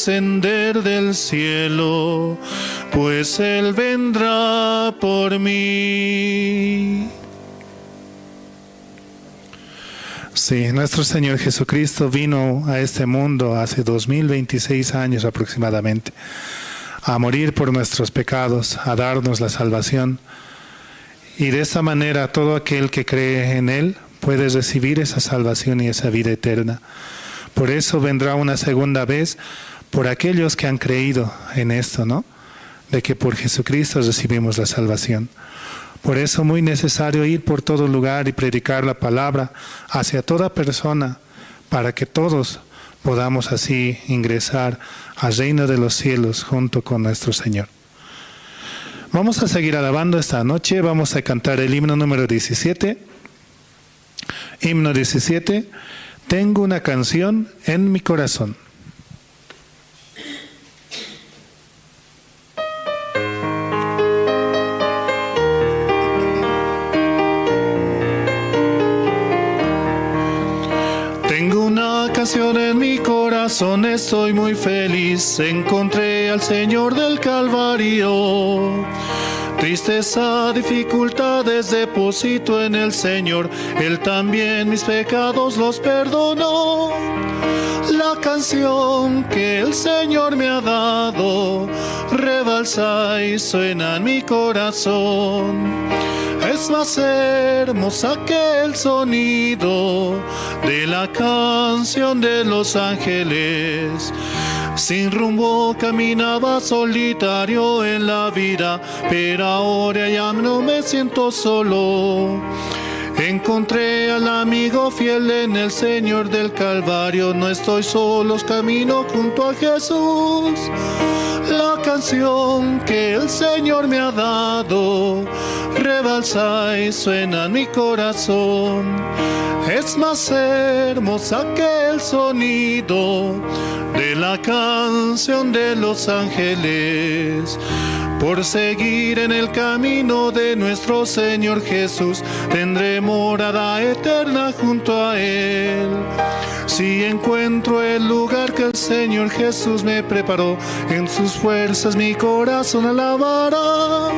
descender del cielo, pues Él vendrá por mí. Sí, nuestro Señor Jesucristo vino a este mundo hace 2026 años aproximadamente, a morir por nuestros pecados, a darnos la salvación. Y de esta manera todo aquel que cree en Él puede recibir esa salvación y esa vida eterna. Por eso vendrá una segunda vez por aquellos que han creído en esto, ¿no? De que por Jesucristo recibimos la salvación. Por eso muy necesario ir por todo lugar y predicar la palabra hacia toda persona, para que todos podamos así ingresar al reino de los cielos junto con nuestro Señor. Vamos a seguir alabando esta noche, vamos a cantar el himno número 17. Himno 17, tengo una canción en mi corazón. Tengo una canción en mi corazón, estoy muy feliz, encontré al Señor del Calvario. Tristeza, dificultades deposito en el Señor, Él también mis pecados los perdonó. La canción que el Señor me ha dado rebalsa y suena en mi corazón. Es más hermosa que el sonido de la canción de los ángeles. Sin rumbo caminaba solitario en la vida, pero ahora ya no me siento solo. Encontré al amigo fiel en el Señor del Calvario, no estoy solo, camino junto a Jesús. La canción que el Señor me ha dado rebalsa y suena en mi corazón. Es más hermosa que el sonido de la canción de los ángeles. Por seguir en el camino de nuestro Señor Jesús, tendré morada eterna junto a Él. Si encuentro el lugar que el Señor Jesús me preparó, en sus fuerzas mi corazón alabará.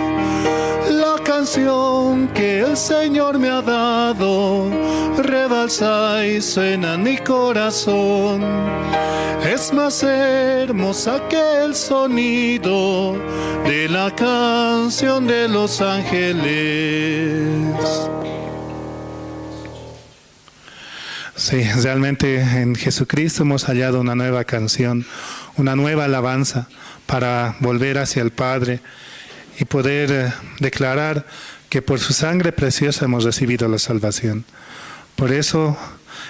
La canción que el Señor me ha dado rebalsa y suena en mi corazón. Es más hermosa que el sonido de la canción de los ángeles. Sí, realmente en Jesucristo hemos hallado una nueva canción, una nueva alabanza para volver hacia el Padre y poder declarar que por su sangre preciosa hemos recibido la salvación. Por eso,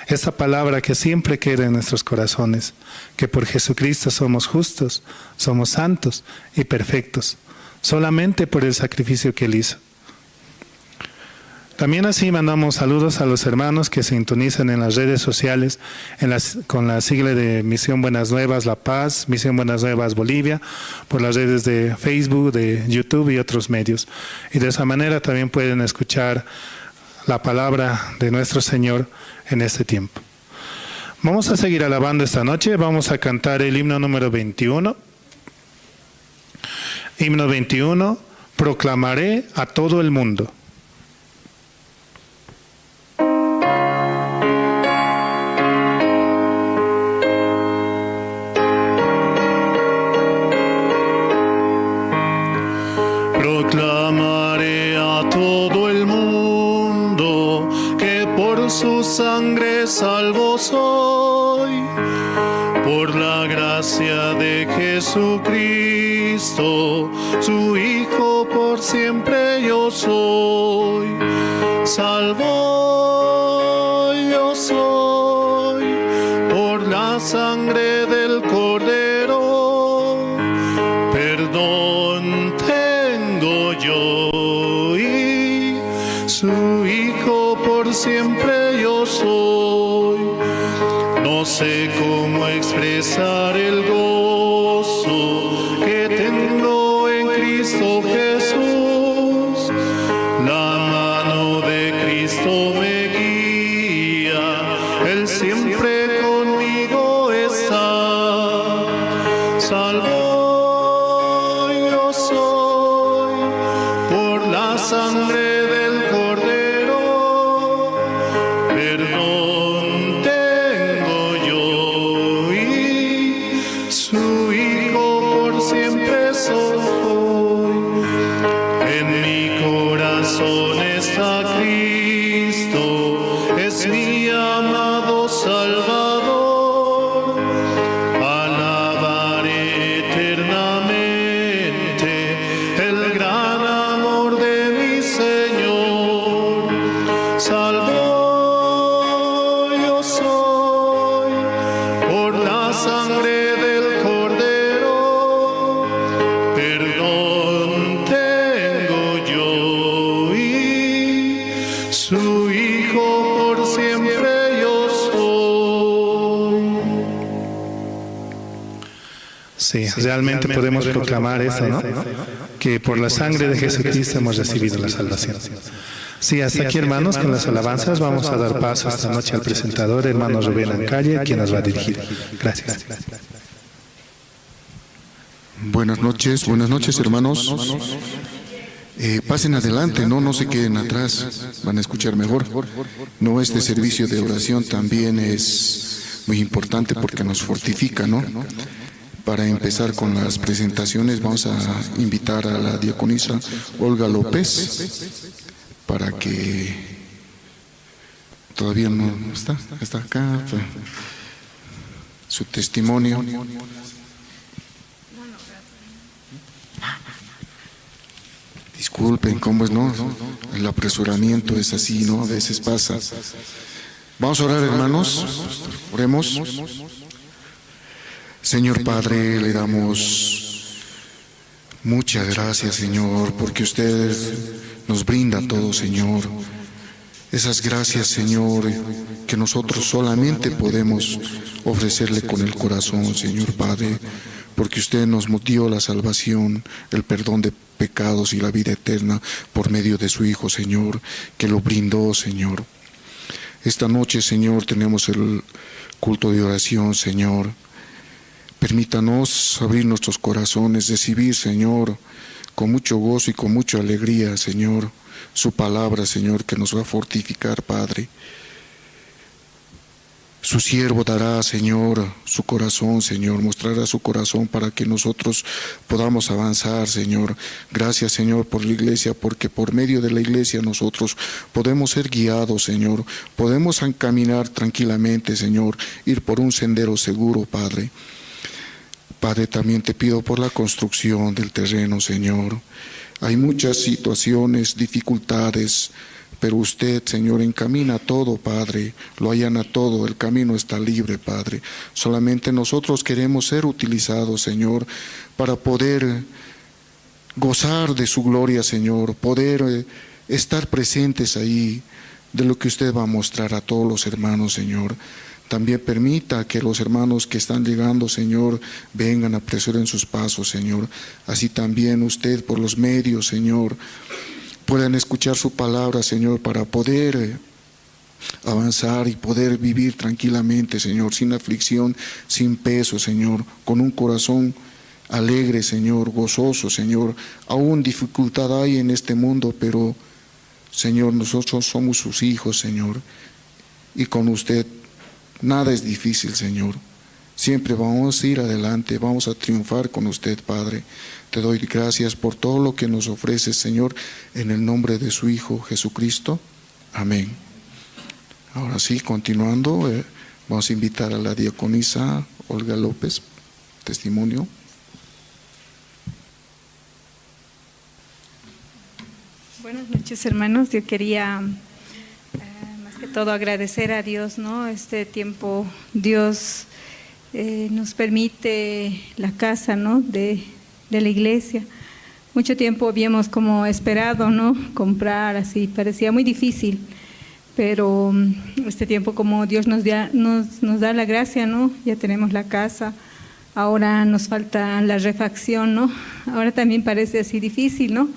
esta palabra que siempre queda en nuestros corazones, que por Jesucristo somos justos, somos santos y perfectos, solamente por el sacrificio que Él hizo. También así mandamos saludos a los hermanos que se sintonizan en las redes sociales con la sigla de Misión Buenas Nuevas La Paz, Misión Buenas Nuevas Bolivia, por las redes de Facebook, de YouTube y otros medios. Y de esa manera también pueden escuchar la palabra de nuestro Señor en este tiempo. Vamos a seguir alabando esta noche, vamos a cantar el himno número 21. Himno 21, proclamaré a todo el mundo. Proclamaré a todo el mundo que por su sangre salvo soy, por la gracia de Jesucristo, su Hijo por siempre yo soy, salvo yo soy, por la sangre del Cordero, perdón tengo yo y su Hijo por siempre yo soy. No sé cómo expresar el gozo que tengo en Cristo Jesús. La mano de Cristo me guía, Él siempre conmigo está. es mi amado Salvador. Alabaré eternamente el gran amor de mi Señor. Salvo yo soy por la sangre del Cordero, perdón tengo yo y su Hijo por siempre yo soy. Sí, realmente podemos proclamar eso, ¿no? Que por la sangre de Jesucristo hemos recibido la salvación. Sí, hasta aquí, hermanos, con las alabanzas vamos a dar paso esta noche al presentador, hermano Rubén Ancalle, quien nos va a dirigir. Gracias. Buenas noches, hermanos. Pasen adelante, no se queden atrás, van a escuchar mejor. No, este servicio de oración también es muy importante porque nos fortifica, ¿no? Para empezar con las presentaciones, vamos a invitar a la diaconisa Olga López para que todavía no está acá, su testimonio. Disculpen, ¿cómo es? No, el apresuramiento es así, ¿no? A veces pasa. Vamos a orar, hermanos. Oremos. Señor Padre, le damos muchas gracias, Señor, porque usted nos brinda todo, Señor. Esas gracias, Señor, que nosotros solamente podemos ofrecerle con el corazón, Señor Padre, porque usted nos dio la salvación, el perdón de pecados y la vida eterna por medio de su Hijo, Señor, que lo brindó, Señor. Esta noche, Señor, tenemos el culto de oración, Señor. Permítanos abrir nuestros corazones, recibir, Señor, con mucho gozo y con mucha alegría, Señor, su palabra, Señor, que nos va a fortificar, Padre. Su siervo dará, Señor, su corazón, Señor, mostrará su corazón para que nosotros podamos avanzar, Señor. Gracias, Señor, por la iglesia, porque por medio de la iglesia nosotros podemos ser guiados, Señor. Podemos caminar tranquilamente, Señor, ir por un sendero seguro, Padre. Padre, también te pido por la construcción del terreno, Señor. Hay muchas situaciones, dificultades, pero usted, Señor, encamina todo, Padre, lo allana todo, el camino está libre, Padre. Solamente nosotros queremos ser utilizados, Señor, para poder gozar de su gloria, Señor, poder estar presentes ahí de lo que usted va a mostrar a todos los hermanos, Señor. También permita que los hermanos que están llegando, Señor, vengan, apresuren sus pasos, Señor. Así también usted, por los medios, Señor, puedan escuchar su palabra, Señor, para poder avanzar y poder vivir tranquilamente, Señor, sin aflicción, sin peso, Señor, con un corazón alegre, Señor, gozoso, Señor. Aún dificultad hay en este mundo, pero, Señor, nosotros somos sus hijos, Señor, y con usted nada es difícil, Señor. Siempre vamos a ir adelante, vamos a triunfar con usted, Padre. Te doy gracias por todo lo que nos ofreces, Señor, en el nombre de su Hijo Jesucristo. Amén. Ahora sí, continuando, vamos a invitar a la diaconisa Olga López, testimonio. Buenas noches, hermanos. Yo quería más que todo agradecer a Dios, ¿no? Este tiempo Dios nos permite la casa, ¿no? de la iglesia. Mucho tiempo habíamos como esperado, ¿no? Comprar, así, parecía muy difícil, pero este tiempo como Dios nos da la gracia, ¿no? Ya tenemos la casa, ahora nos falta la refacción, ¿no? Ahora también parece así difícil, ¿no?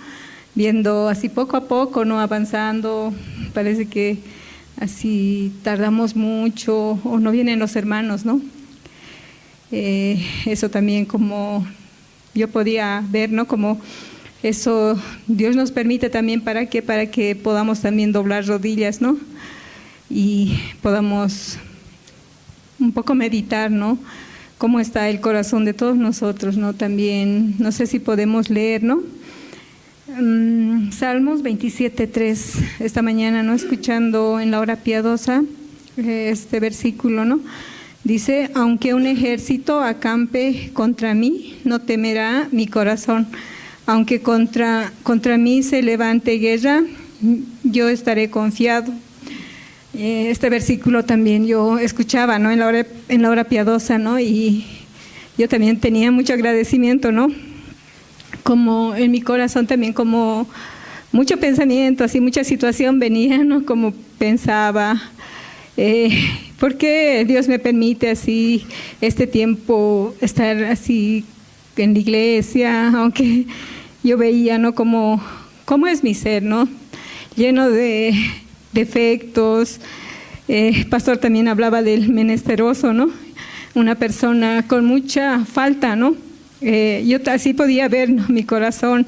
Viendo así poco a poco, ¿no? Avanzando, parece que así tardamos mucho o no vienen los hermanos, ¿no? Eso también como yo podía ver, ¿no? Como eso Dios nos permite también para que podamos también doblar rodillas, ¿no? Y podamos un poco meditar, ¿no? Cómo está el corazón de todos nosotros, ¿no? También, no sé si podemos leer, ¿no? Salmos 27:3, esta mañana, ¿no? Escuchando en la hora piadosa este versículo, ¿no? Dice: aunque un ejército acampe contra mí, no temerá mi corazón. Aunque contra mí se levante guerra, yo estaré confiado. Este versículo también yo escuchaba, ¿no? En la hora piadosa, ¿no? Y yo también tenía mucho agradecimiento, ¿no? Como en mi corazón también, como mucho pensamiento, así mucha situación venía, ¿no? Como pensaba, ¿por qué Dios me permite así este tiempo estar así en la iglesia? Aunque yo veía, ¿no? Cómo es mi ser, ¿no? Lleno de defectos. Pastor también hablaba del menesteroso, ¿no? Una persona con mucha falta, ¿no? Yo así podía ver, ¿no? Mi corazón,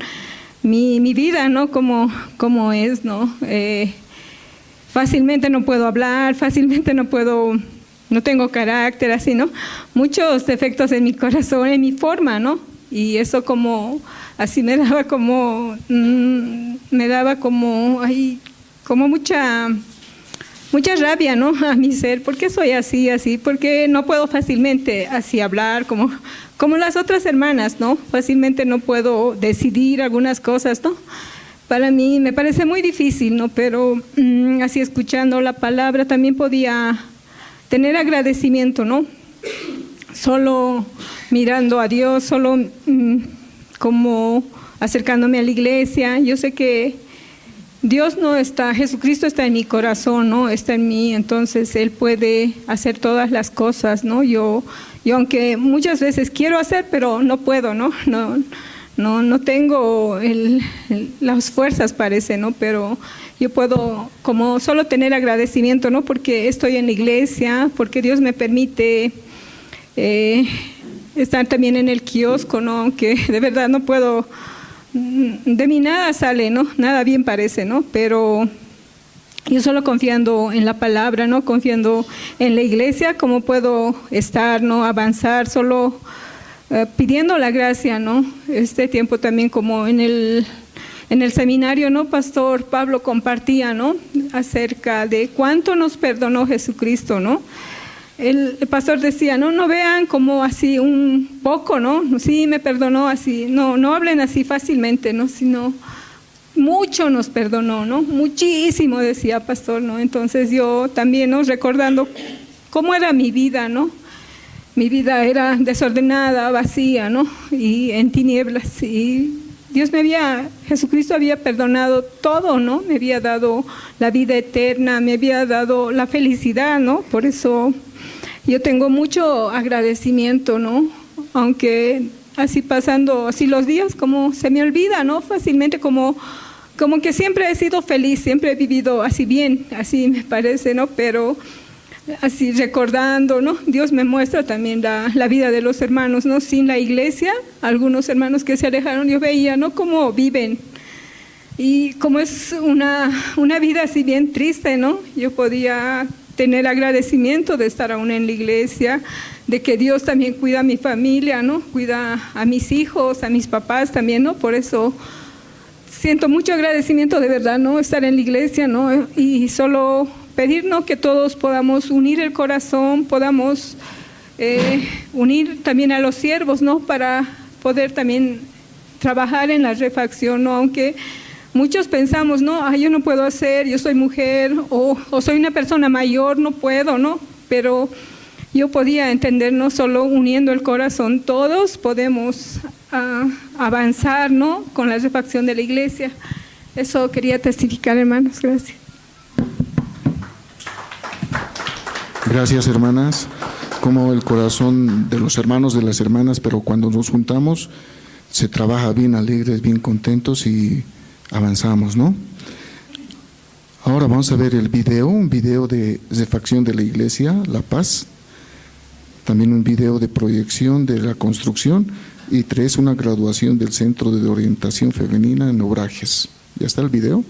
mi vida, ¿no? Como es, ¿no? Fácilmente no puedo hablar, fácilmente no tengo carácter, así, ¿no? Muchos defectos en mi corazón, en mi forma, ¿no? Y eso así me daba como mucha rabia, ¿no? A mi ser. ¿Por qué soy así? ¿Por qué no puedo fácilmente así hablar como las otras hermanas, ¿no? Fácilmente no puedo decidir algunas cosas, ¿no? Para mí me parece muy difícil, ¿no? Pero así escuchando la palabra también podía tener agradecimiento, ¿no? Solo mirando a Dios, solo como acercándome a la iglesia. Yo sé que Dios no está, Jesucristo está en mi corazón, ¿no? Está en mí, entonces Él puede hacer todas las cosas, ¿no? Yo aunque muchas veces quiero hacer, pero no puedo, ¿no? No tengo las fuerzas, parece, ¿no? Pero yo puedo como solo tener agradecimiento, ¿no? Porque estoy en la iglesia, porque Dios me permite estar también en el kiosco, ¿no? Aunque de verdad no puedo. De mí nada sale, ¿no? Nada bien parece, ¿no? Pero yo solo confiando en la palabra, ¿no? Confiando en la iglesia, cómo puedo estar, ¿no? Avanzar, solo pidiendo la gracia, ¿no? Este tiempo también como en el seminario, ¿no? Pastor Pablo compartía, ¿no? Acerca de cuánto nos perdonó Jesucristo, ¿no? El pastor decía, no vean como así un poco, ¿no? Sí, me perdonó así, no hablen así fácilmente, ¿no? Sino mucho nos perdonó, ¿no? Muchísimo, decía pastor, ¿no? Entonces yo también, ¿no? Recordando cómo era mi vida, ¿no? Mi vida era desordenada, vacía, ¿no? Y en tinieblas, y Jesucristo había perdonado todo, ¿no? Me había dado la vida eterna, me había dado la felicidad, ¿no? Por eso yo tengo mucho agradecimiento, ¿no? Aunque así pasando así los días, como se me olvida, ¿no? Fácilmente, como que siempre he sido feliz, siempre he vivido así bien, así me parece, ¿no? Pero así recordando, ¿no? Dios me muestra también la vida de los hermanos, ¿no? Sin la iglesia, algunos hermanos que se alejaron, yo veía, ¿no? Cómo viven. Y como es una vida así bien triste, ¿no? Yo podía tener agradecimiento de estar aún en la iglesia, de que Dios también cuida a mi familia, ¿no? Cuida a mis hijos, a mis papás también, ¿no? Por eso siento mucho agradecimiento de verdad, ¿no? Estar en la iglesia, ¿no? Y solo pedir, ¿no? Que todos podamos unir el corazón, podamos unir también a los siervos, ¿no? Para poder también trabajar en la refacción, ¿no? Aunque muchos pensamos, no, yo no puedo hacer, yo soy mujer o soy una persona mayor, no puedo, ¿no? Pero yo podía entender, no solo uniendo el corazón, todos podemos avanzar, ¿no? Con la refacción de la iglesia. Eso quería testificar, hermanos. Gracias. Gracias, hermanas. Como el corazón de los hermanos, de las hermanas, pero cuando nos juntamos se trabaja bien alegres, bien contentos y avanzamos, ¿no? Ahora vamos a ver un video de refacción de la iglesia, La Paz, también un video de proyección de la construcción y 3, una graduación del Centro de Orientación Femenina en Obrajes. ¿Ya está el video?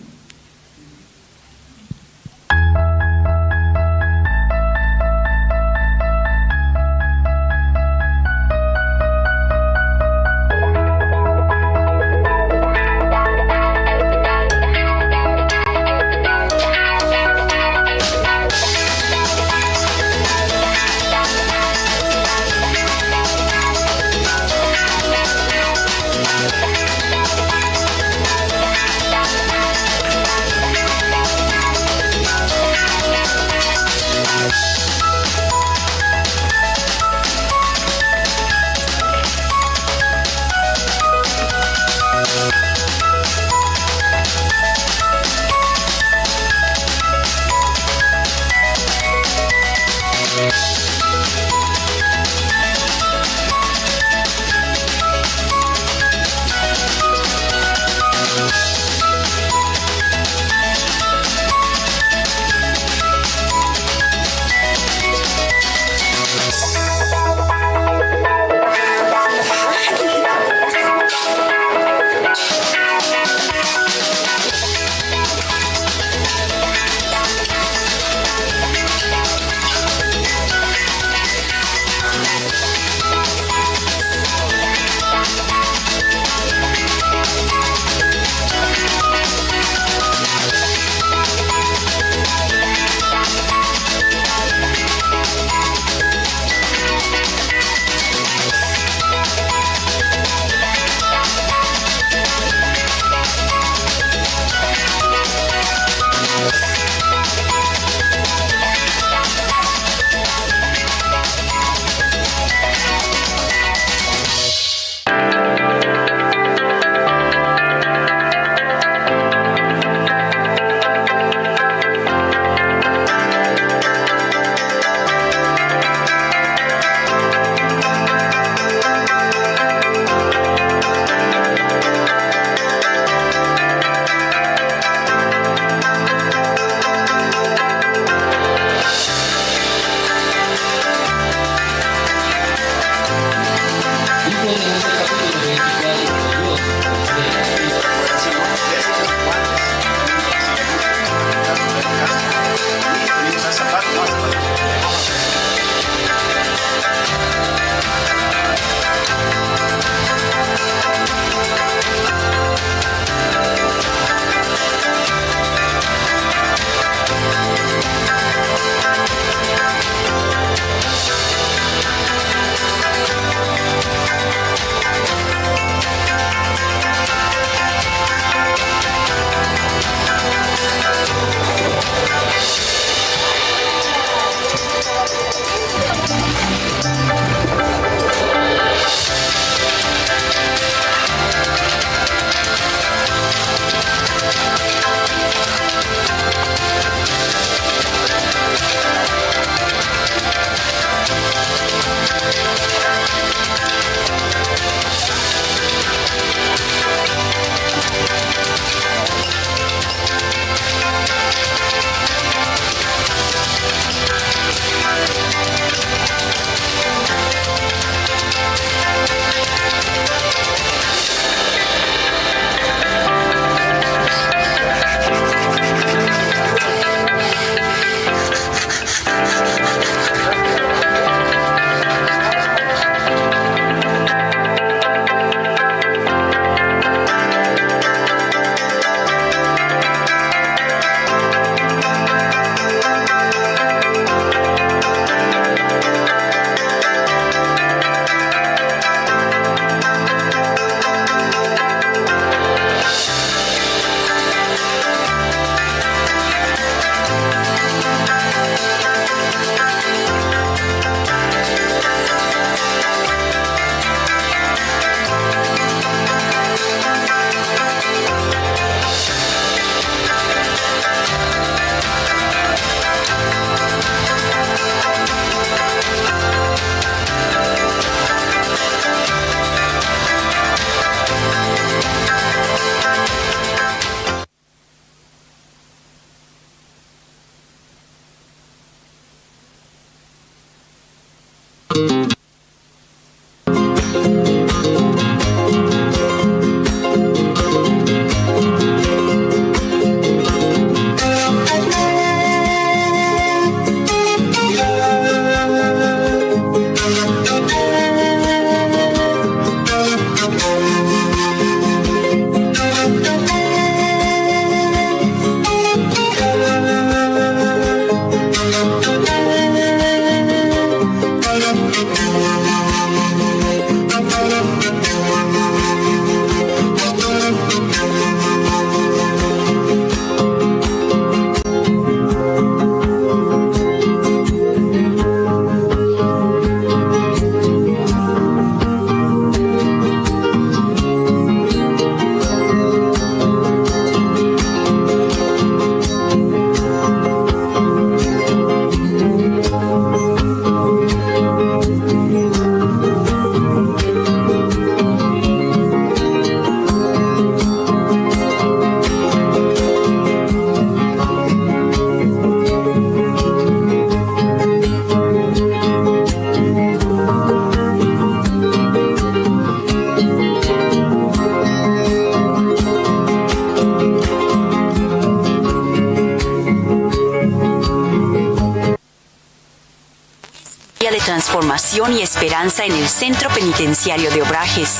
transformación y esperanza en el Centro Penitenciario de Obrajes.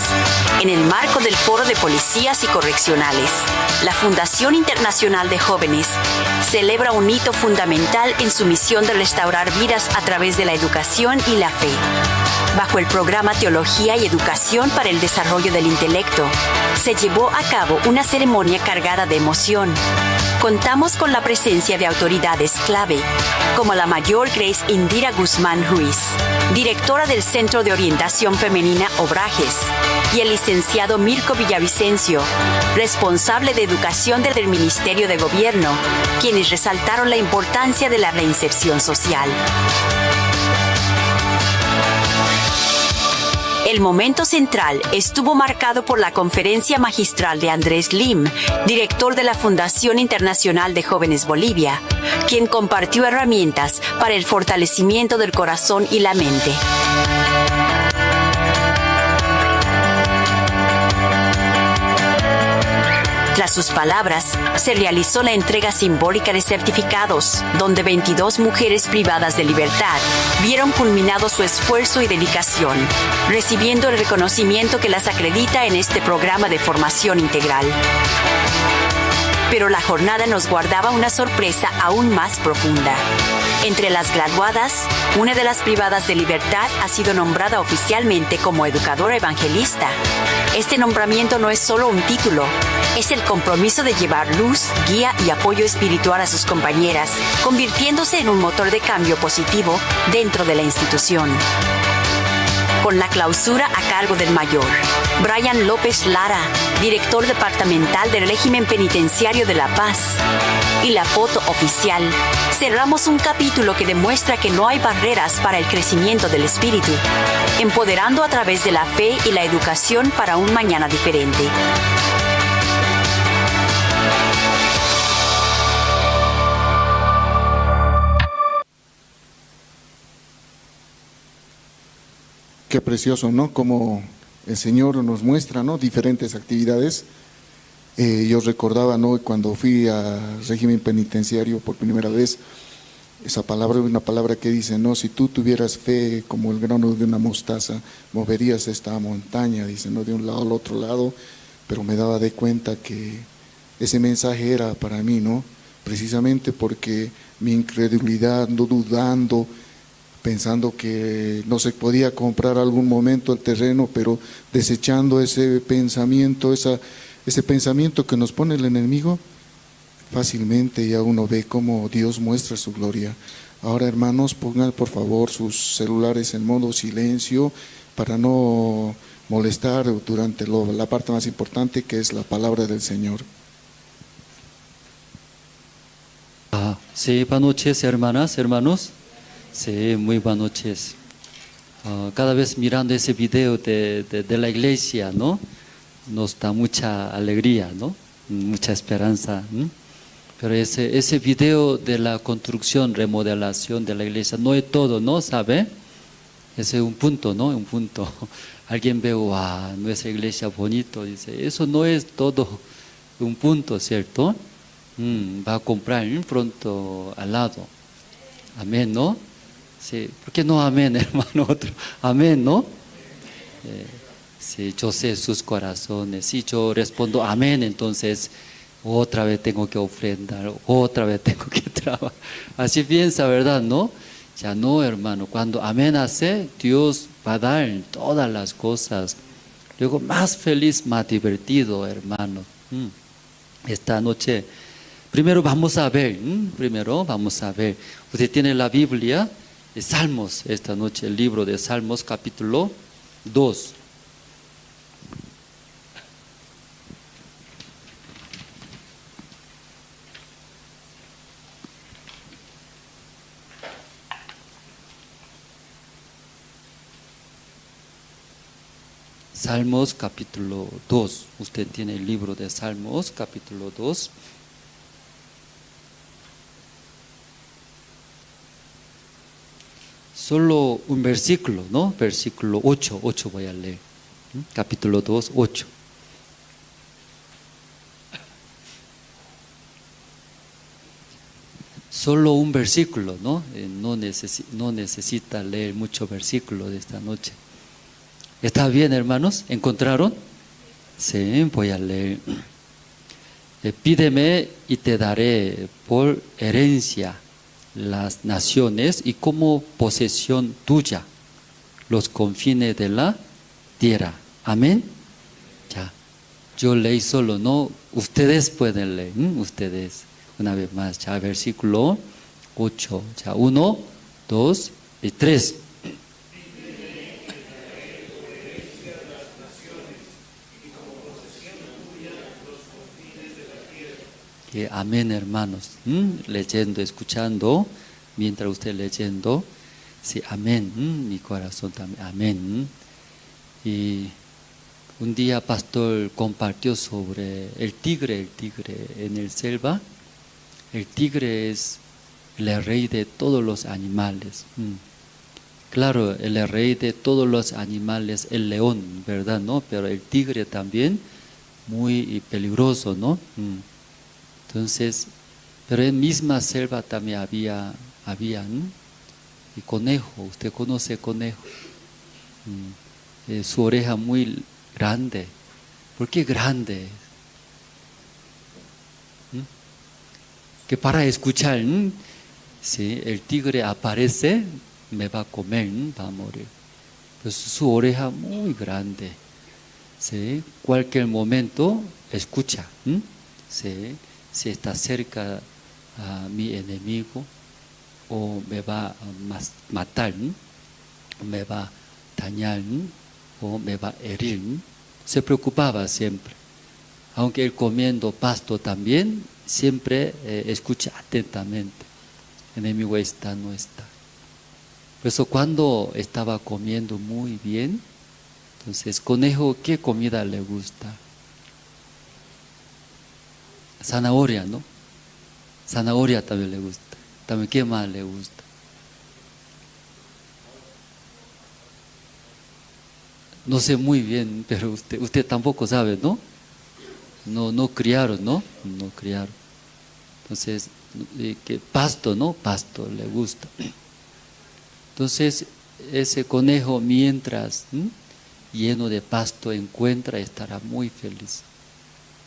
En el marco del Foro de Policías y Correccionales, la Fundación Internacional de Jóvenes celebra un hito fundamental en su misión de restaurar vidas a través de la educación y la fe. Bajo el programa Teología y Educación para el Desarrollo del Intelecto, se llevó a cabo una ceremonia cargada de emoción. Contamos con la presencia de autoridades clave, como la Mayor Grace Indira Guzmán Ruiz, directora del Centro de Orientación Femenina Obrajes, y el licenciado Mirko Villavicencio, responsable de educación del Ministerio de Gobierno, quienes resaltaron la importancia de la reinserción social. El momento central estuvo marcado por la conferencia magistral de Andrés Lim, director de la Fundación Internacional de Jóvenes Bolivia, quien compartió herramientas para el fortalecimiento del corazón y la mente. Tras sus palabras, se realizó la entrega simbólica de certificados, donde 22 mujeres privadas de libertad vieron culminado su esfuerzo y dedicación, recibiendo el reconocimiento que las acredita en este programa de formación integral. Pero la jornada nos guardaba una sorpresa aún más profunda. Entre las graduadas, una de las privadas de libertad ha sido nombrada oficialmente como educadora evangelista. Este nombramiento no es solo un título, es el compromiso de llevar luz, guía y apoyo espiritual a sus compañeras, convirtiéndose en un motor de cambio positivo dentro de la institución. Con la clausura a cargo del mayor Brian López Lara, director departamental del régimen penitenciario de La Paz, y la foto oficial, cerramos un capítulo que demuestra que no hay barreras para el crecimiento del espíritu, empoderando a través de la fe y la educación para un mañana diferente. Qué precioso, ¿no? Como el Señor nos muestra, ¿no? Diferentes actividades. Yo recordaba, ¿no? Cuando fui al régimen penitenciario por primera vez, esa palabra es una palabra que dice, ¿no? Si tú tuvieras fe como el grano de una mostaza, moverías esta montaña, dice, ¿no? De un lado al otro lado, pero me daba de cuenta que ese mensaje era para mí, ¿no? Precisamente porque mi incredulidad, no dudando, pensando que no se podía comprar algún momento el terreno, pero desechando ese pensamiento, ese pensamiento que nos pone el enemigo, fácilmente ya uno ve cómo Dios muestra su gloria. Ahora, hermanos, pongan por favor sus celulares en modo silencio para no molestar durante la parte más importante, que es la palabra del Señor. Sí, buenas noches, hermanas, hermanos. Sí, muy buenas noches. Cada vez mirando ese video de la iglesia, ¿no? Nos da mucha alegría, ¿no? Mucha esperanza. Pero ese video de la construcción, remodelación de la iglesia, no es todo, ¿no? ¿Sabe? Ese es un punto, ¿no? Un punto. Alguien ve, wow, nuestra iglesia bonito, dice, eso no es todo un punto, ¿cierto? Va a comprar pronto al lado. Amén, ¿no? Sí, ¿por qué no amén, hermano? Otro, amén, ¿no? Sí, yo sé sus corazones. Si yo respondo amén, entonces otra vez tengo que ofrendar, otra vez tengo que trabajar. Así piensa, ¿verdad? ¿No? Ya no, hermano. Cuando amén hace, Dios va a dar todas las cosas. Luego más feliz, más divertido, hermano. Esta noche, primero vamos a ver. Usted tiene la Biblia. Salmos, esta noche el libro de Salmos capítulo 2. Salmos capítulo 2. Usted tiene el libro de Salmos capítulo 2. Solo un versículo, ¿no? Versículo 8 voy a leer. Capítulo 2, 8. solo un versículo, ¿no? No necesita leer mucho versículo de esta noche. ¿Está bien, hermanos? ¿Encontraron? Sí, voy a leer. Pídeme y te daré por herencia las naciones y como posesión tuya los confines de la tierra. Amén. Ya, yo leí solo, no, ustedes pueden leer, ustedes, una vez más, ya, versículo 8, ya, 1, 2 y 3. Amén, hermanos. Leyendo, escuchando, mientras usted leyendo, sí, amén. Mi corazón también, amén. Y un día pastor compartió sobre el tigre en el selva. El tigre es el rey de todos los animales. Claro, el rey de todos los animales, el león, ¿verdad? ¿No? Pero el tigre también, muy peligroso, ¿no? Entonces, pero en misma selva también había y conejo. ¿Usted conoce conejo? Su oreja muy grande. ¿Por qué grande? Que para escuchar, si el tigre aparece, me va a comer, va a morir. Pues su oreja muy grande. ¿Sí? Cualquier momento escucha. ¿Sí? Si está cerca a mi enemigo o me va a matar, me va a dañar o me va a herir, se preocupaba siempre. Aunque él comiendo pasto también, siempre escucha atentamente. El enemigo está, no está. Por eso cuando estaba comiendo muy bien, entonces, conejo, ¿qué comida le gusta? Zanahoria, ¿no? Zanahoria también le gusta. También, ¿qué más le gusta? No sé muy bien, pero usted tampoco sabe, ¿no? No criaron, ¿no? No criaron. Entonces, que pasto, ¿no? Pasto le gusta. Entonces, ese conejo, mientras lleno de pasto encuentra, estará muy feliz.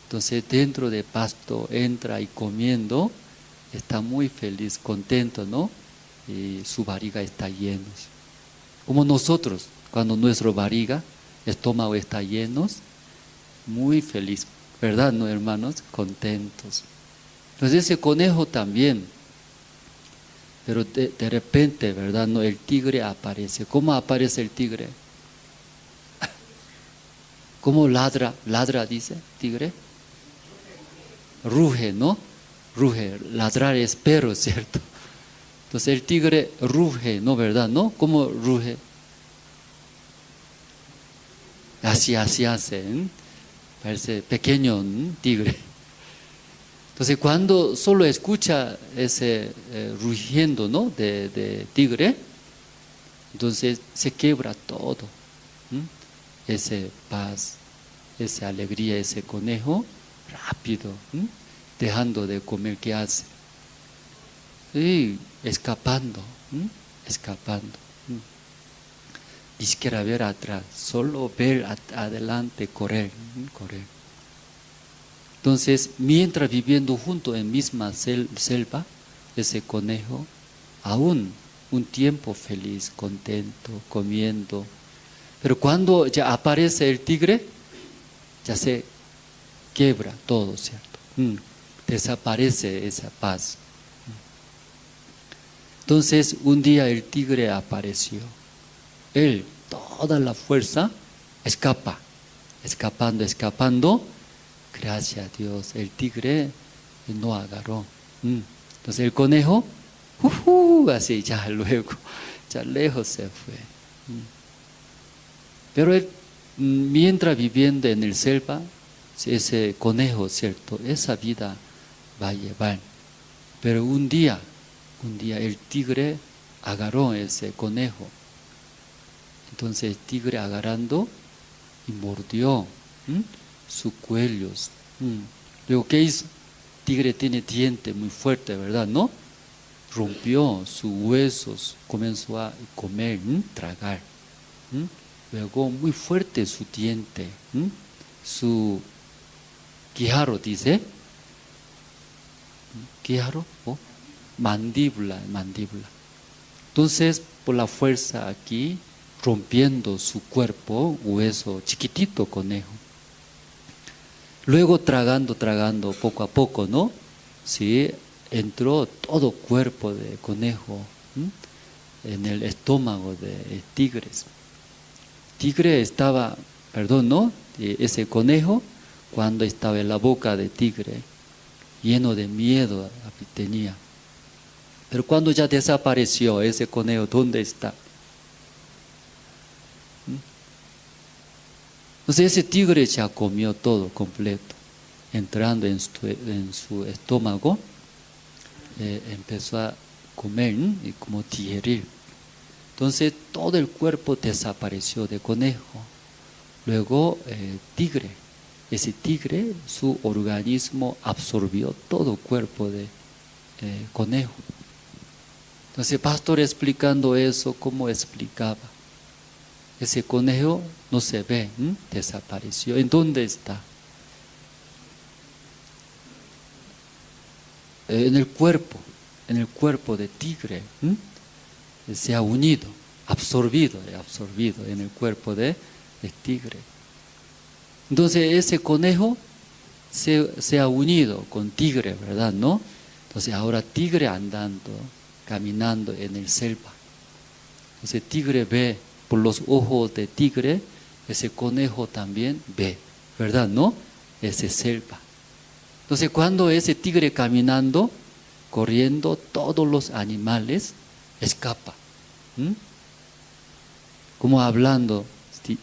Entonces dentro de pasto entra y comiendo, está muy feliz, contento, ¿no? Y su barriga está llena. Como nosotros, cuando nuestra barriga, estómago está lleno, muy feliz, ¿verdad, no, hermanos? Contentos. Entonces ese conejo también, pero de repente, ¿verdad? No, el tigre aparece. ¿Cómo aparece el tigre? ¿Cómo ladra? ¿Ladra, dice, tigre? Ruge, ¿no? Ruge, ladrar es perro, ¿cierto? Entonces el tigre ruge, ¿no? ¿Verdad? ¿No? ¿Cómo ruge? Así hace, parece pequeño tigre. Entonces cuando solo escucha ese rugiendo, ¿no? de tigre, entonces se quebra todo. Ese paz, esa alegría, ese conejo, rápido, dejando de comer, ¿qué hace? Y escapando. Ni siquiera ver atrás, solo ver adelante, correr. Entonces, mientras viviendo junto en misma selva, ese conejo, aún un tiempo feliz, contento, comiendo. Pero cuando ya aparece el tigre, ya se quiebra todo, ¿cierto? Desaparece esa paz. Entonces, un día el tigre apareció. Él, toda la fuerza, escapando. Gracias a Dios, el tigre no agarró. Entonces el conejo, así ya luego, ya lejos se fue. Pero él, mientras viviendo en el selva, ese conejo, ¿cierto? Esa vida va a llevar. Pero un día el tigre agarró ese conejo. Entonces el tigre agarrando y mordió su cuello. Luego, ¿qué hizo? El tigre tiene diente muy fuerte, ¿verdad? ¿No? rompió sus huesos, comenzó a comer, tragar. Luego muy fuerte su diente, su guijarro, dice, guijarro, mandíbula. Entonces, por la fuerza aquí, rompiendo su cuerpo, hueso chiquitito conejo. Luego tragando poco a poco, ¿no? Sí, entró todo cuerpo de conejo en el estómago de tigres. Tigre estaba, perdón, ¿no? Ese conejo, cuando estaba en la boca de tigre, lleno de miedo tenía. Pero cuando ya desapareció ese conejo, ¿dónde está? Entonces ese tigre ya comió todo completo, entrando en su estómago, empezó a comer y como digerir. Entonces todo el cuerpo desapareció de conejo. Luego ese tigre, su organismo absorbió todo el cuerpo de conejo. Entonces el pastor explicando eso, ¿cómo explicaba? Ese conejo no se ve, desapareció. ¿En dónde está? En el cuerpo de tigre. Se ha unido, absorbido en el cuerpo de tigre. Entonces ese conejo se ha unido con tigre, ¿verdad? ¿No? Entonces ahora tigre andando, caminando en el selva. Entonces tigre ve por los ojos de tigre, ese conejo también ve, ¿verdad? ¿No? Ese selva. Entonces cuando ese tigre caminando, corriendo, todos los animales escapan. Como hablando, ¿sí?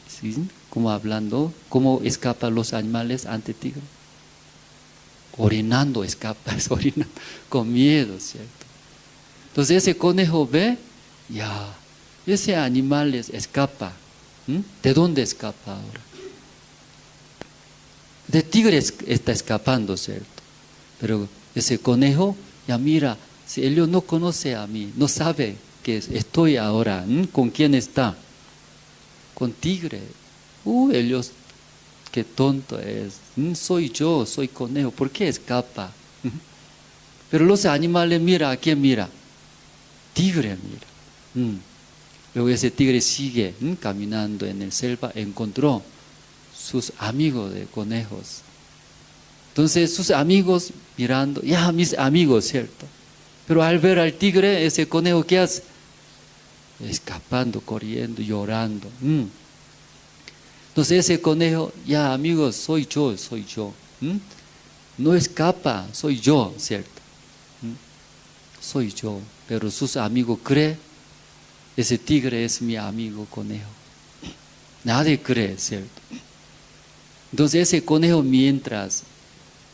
¿Cómo escapan los animales ante tigre? Orinando escapa, orinando, con miedo, ¿cierto? Entonces ese conejo ve, ya, ese animal escapa. ¿De dónde escapa ahora? De tigre está escapando, ¿cierto? Pero ese conejo, ya mira, si él no conoce a mí, no sabe que estoy ahora, ¿con quién está? Con tigre. Ellos, qué tonto es. Soy yo, soy conejo, ¿por qué escapa? Pero los animales, mira, ¿a quién mira? Tigre mira. Luego ese tigre sigue caminando en el selva, encontró sus amigos de conejos. Entonces sus amigos mirando, ya mis amigos, ¿cierto? Pero al ver al tigre, ese conejo, ¿qué hace? Escapando, corriendo, llorando. Entonces ese conejo, ya amigos, soy yo. No escapa, soy yo, ¿cierto? Soy yo. Pero sus amigos creen, ese tigre es mi amigo conejo. Nadie cree, ¿cierto? Entonces ese conejo, mientras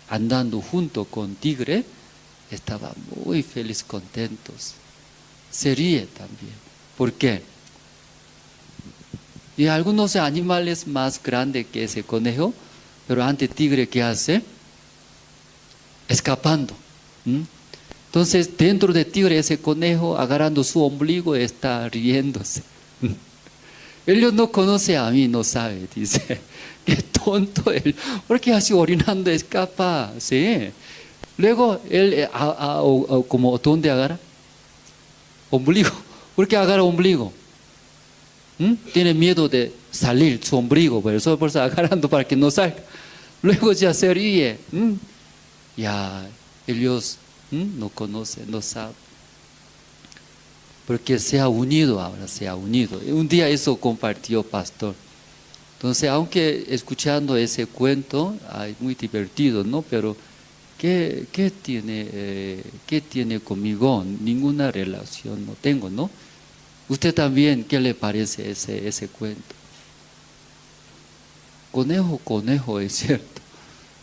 andando junto con tigre, estaba muy feliz, contentos. Se ríe también. ¿Por qué? Y algunos animales más grandes que ese conejo, pero ante tigre, ¿qué hace? Escapando. Entonces dentro de tigre, ese conejo agarrando su ombligo está riéndose. Ellos no conoce a mí, no sabe, dice. Qué tonto él. ¿Por qué así orinando escapa? Sí. Luego él, como ¿dónde agarra? Ombligo. ¿Por qué agarra ombligo? Tiene miedo de salir su ombligo, por eso agarrando para que no salga. Luego ya se ríe. Ya ellos no conocen, no saben. Porque se ha unido ahora, se ha unido. Un día eso compartió pastor. Entonces, aunque escuchando ese cuento, muy divertido, ¿no? Pero, ¿qué tiene conmigo? Ninguna relación no tengo, ¿no? Usted también, ¿qué le parece ese cuento? Conejo, es cierto.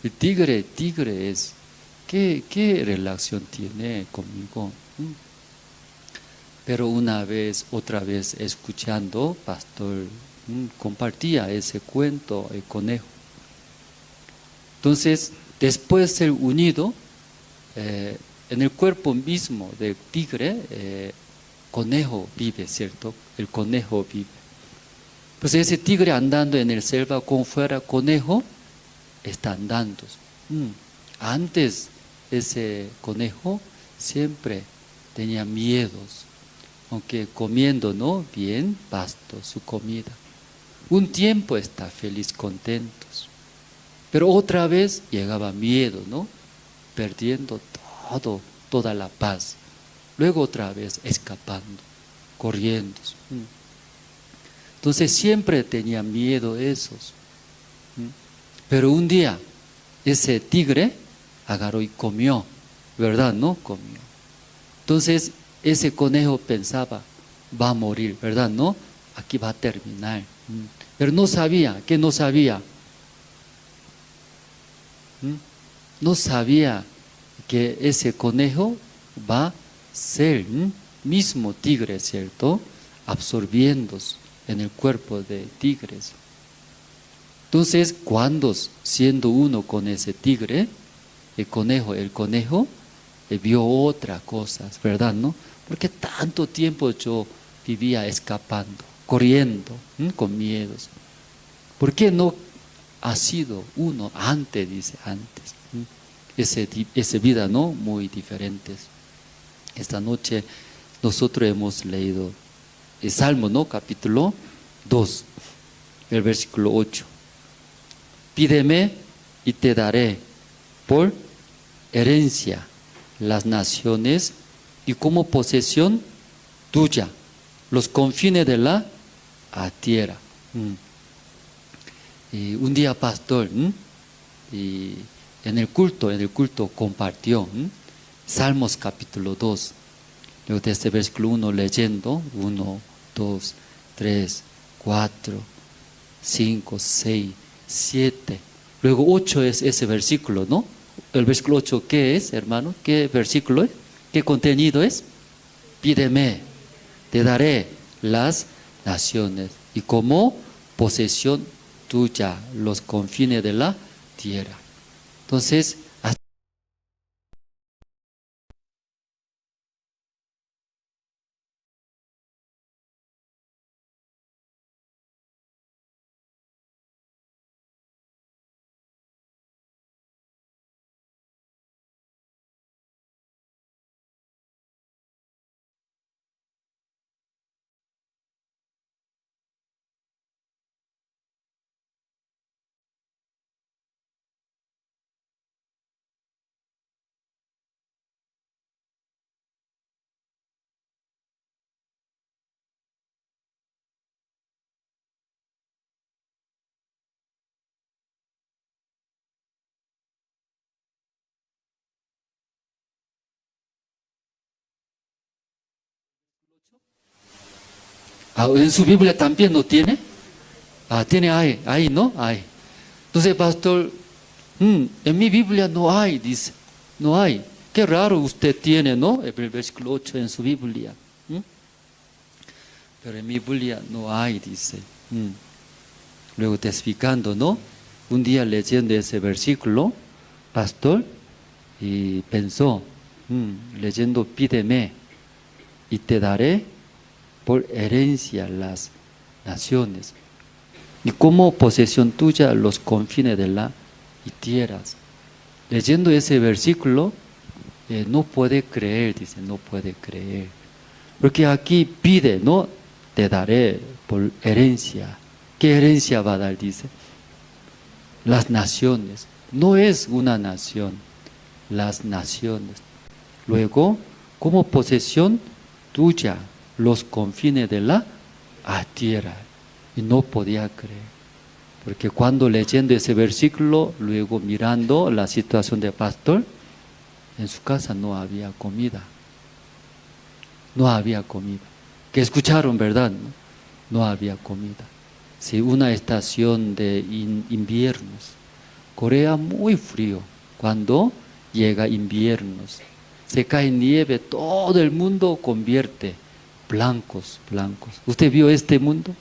El tigre es. ¿Qué relación tiene conmigo? Pero otra vez escuchando, pastor compartía ese cuento, el conejo. Entonces, después de ser unido, en el cuerpo mismo del tigre, conejo vive, ¿cierto? El conejo vive. Pues ese tigre andando en el selva como fuera conejo, está andando. Antes ese conejo siempre tenía miedos, aunque comiendo, ¿no? Bien, pasto, su comida. Un tiempo está feliz, contentos. Pero otra vez llegaba miedo, ¿no? Perdiendo toda la paz. Luego otra vez escapando, corriendo. Entonces siempre tenía miedo esos. Pero un día ese tigre agarró y comió, ¿verdad? No comió. Entonces ese conejo pensaba, va a morir, ¿verdad? No, aquí va a terminar. Pero no sabía, ¿qué no sabía? No sabía que ese conejo va a ser mismo tigre, ¿cierto? Absorbiendo en el cuerpo de tigres. Entonces, cuando siendo uno con ese tigre, el conejo vio otras cosas, ¿verdad? ¿No? Porque tanto tiempo yo vivía escapando, corriendo, con miedos. ¿Por qué no ha sido uno antes, dice antes? Esa vida, ¿no? Muy diferentes. Esta noche nosotros hemos leído el Salmo, ¿no? Capítulo 2, el versículo 8. Pídeme y te daré por herencia las naciones y como posesión tuya los confines de la tierra. Y un día pastor y en el culto compartió Salmos capítulo 2. Luego de este versículo 1 leyendo, 1, 2, 3, 4, 5, 6, 7. Luego 8 es ese versículo, ¿no? El versículo 8, ¿qué es, hermano? ¿Qué versículo es? ¿Qué contenido es? Pídeme, te daré las naciones y como posesión tuya los confines de la tierra. Entonces, en su Biblia también no tiene. Tiene ahí, ¿no? Ahí. Entonces, pastor, en mi Biblia no hay, dice. No hay. Qué raro usted tiene, ¿no? El versículo 8 en su Biblia. Pero en mi Biblia no hay, dice. Luego te explicando, ¿no? Un día leyendo ese versículo, pastor, y pensó, leyendo, pídeme y te daré por herencia las naciones y como posesión tuya los confines de la tierras. Leyendo ese versículo, no puede creer, dice, no puede creer. Porque aquí pide, ¿no? Te daré por herencia. ¿Qué herencia va a dar? Dice. Las naciones. No es una nación, las naciones. Luego, como posesión tuya, los confines de la tierra. Y no podía creer. Porque cuando leyendo ese versículo, luego mirando la situación del pastor, en su casa no había comida. No había comida. Que escucharon, ¿verdad? No había comida. Sí, una estación de inviernos. Corea muy frío. Cuando llega inviernos, se cae nieve, todo el mundo convierte blancos. ¿Usted vio este mundo?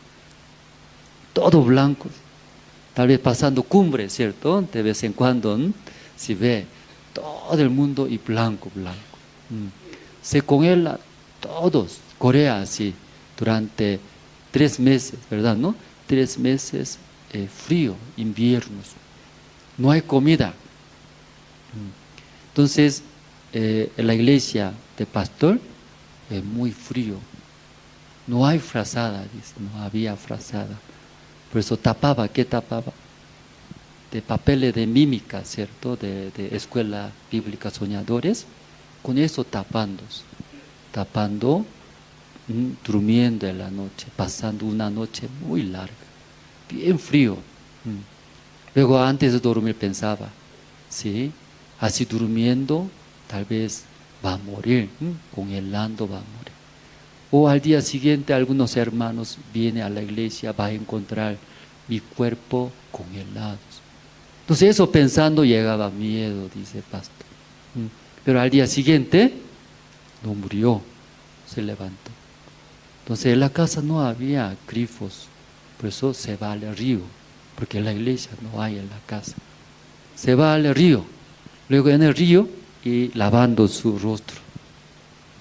Todo blancos. Tal vez pasando cumbres, ¿cierto? De vez en cuando, si ve todo el mundo y blanco. Se congela todos, Corea así, durante 3 meses, ¿verdad? ¿No? 3 meses frío, inviernos. No hay comida. Entonces, en la iglesia de pastor es muy frío. No hay frazada, dice, no había frazada. Por eso tapaba, ¿qué tapaba? De papeles de mímica, ¿cierto? De escuela bíblica soñadores, con eso tapando, durmiendo en la noche, pasando una noche muy larga, bien frío. Luego antes de dormir pensaba, ¿sí? Así durmiendo, tal vez va a morir, congelando va a morir. O al día siguiente algunos hermanos vienen a la iglesia, va a encontrar mi cuerpo congelado. Entonces eso pensando llegaba miedo, dice el pastor. Pero al día siguiente no murió, se levantó. Entonces en la casa no había grifos, por eso se va al río, porque en la iglesia no hay en la casa. Se va al río, luego en el río y lavando su rostro.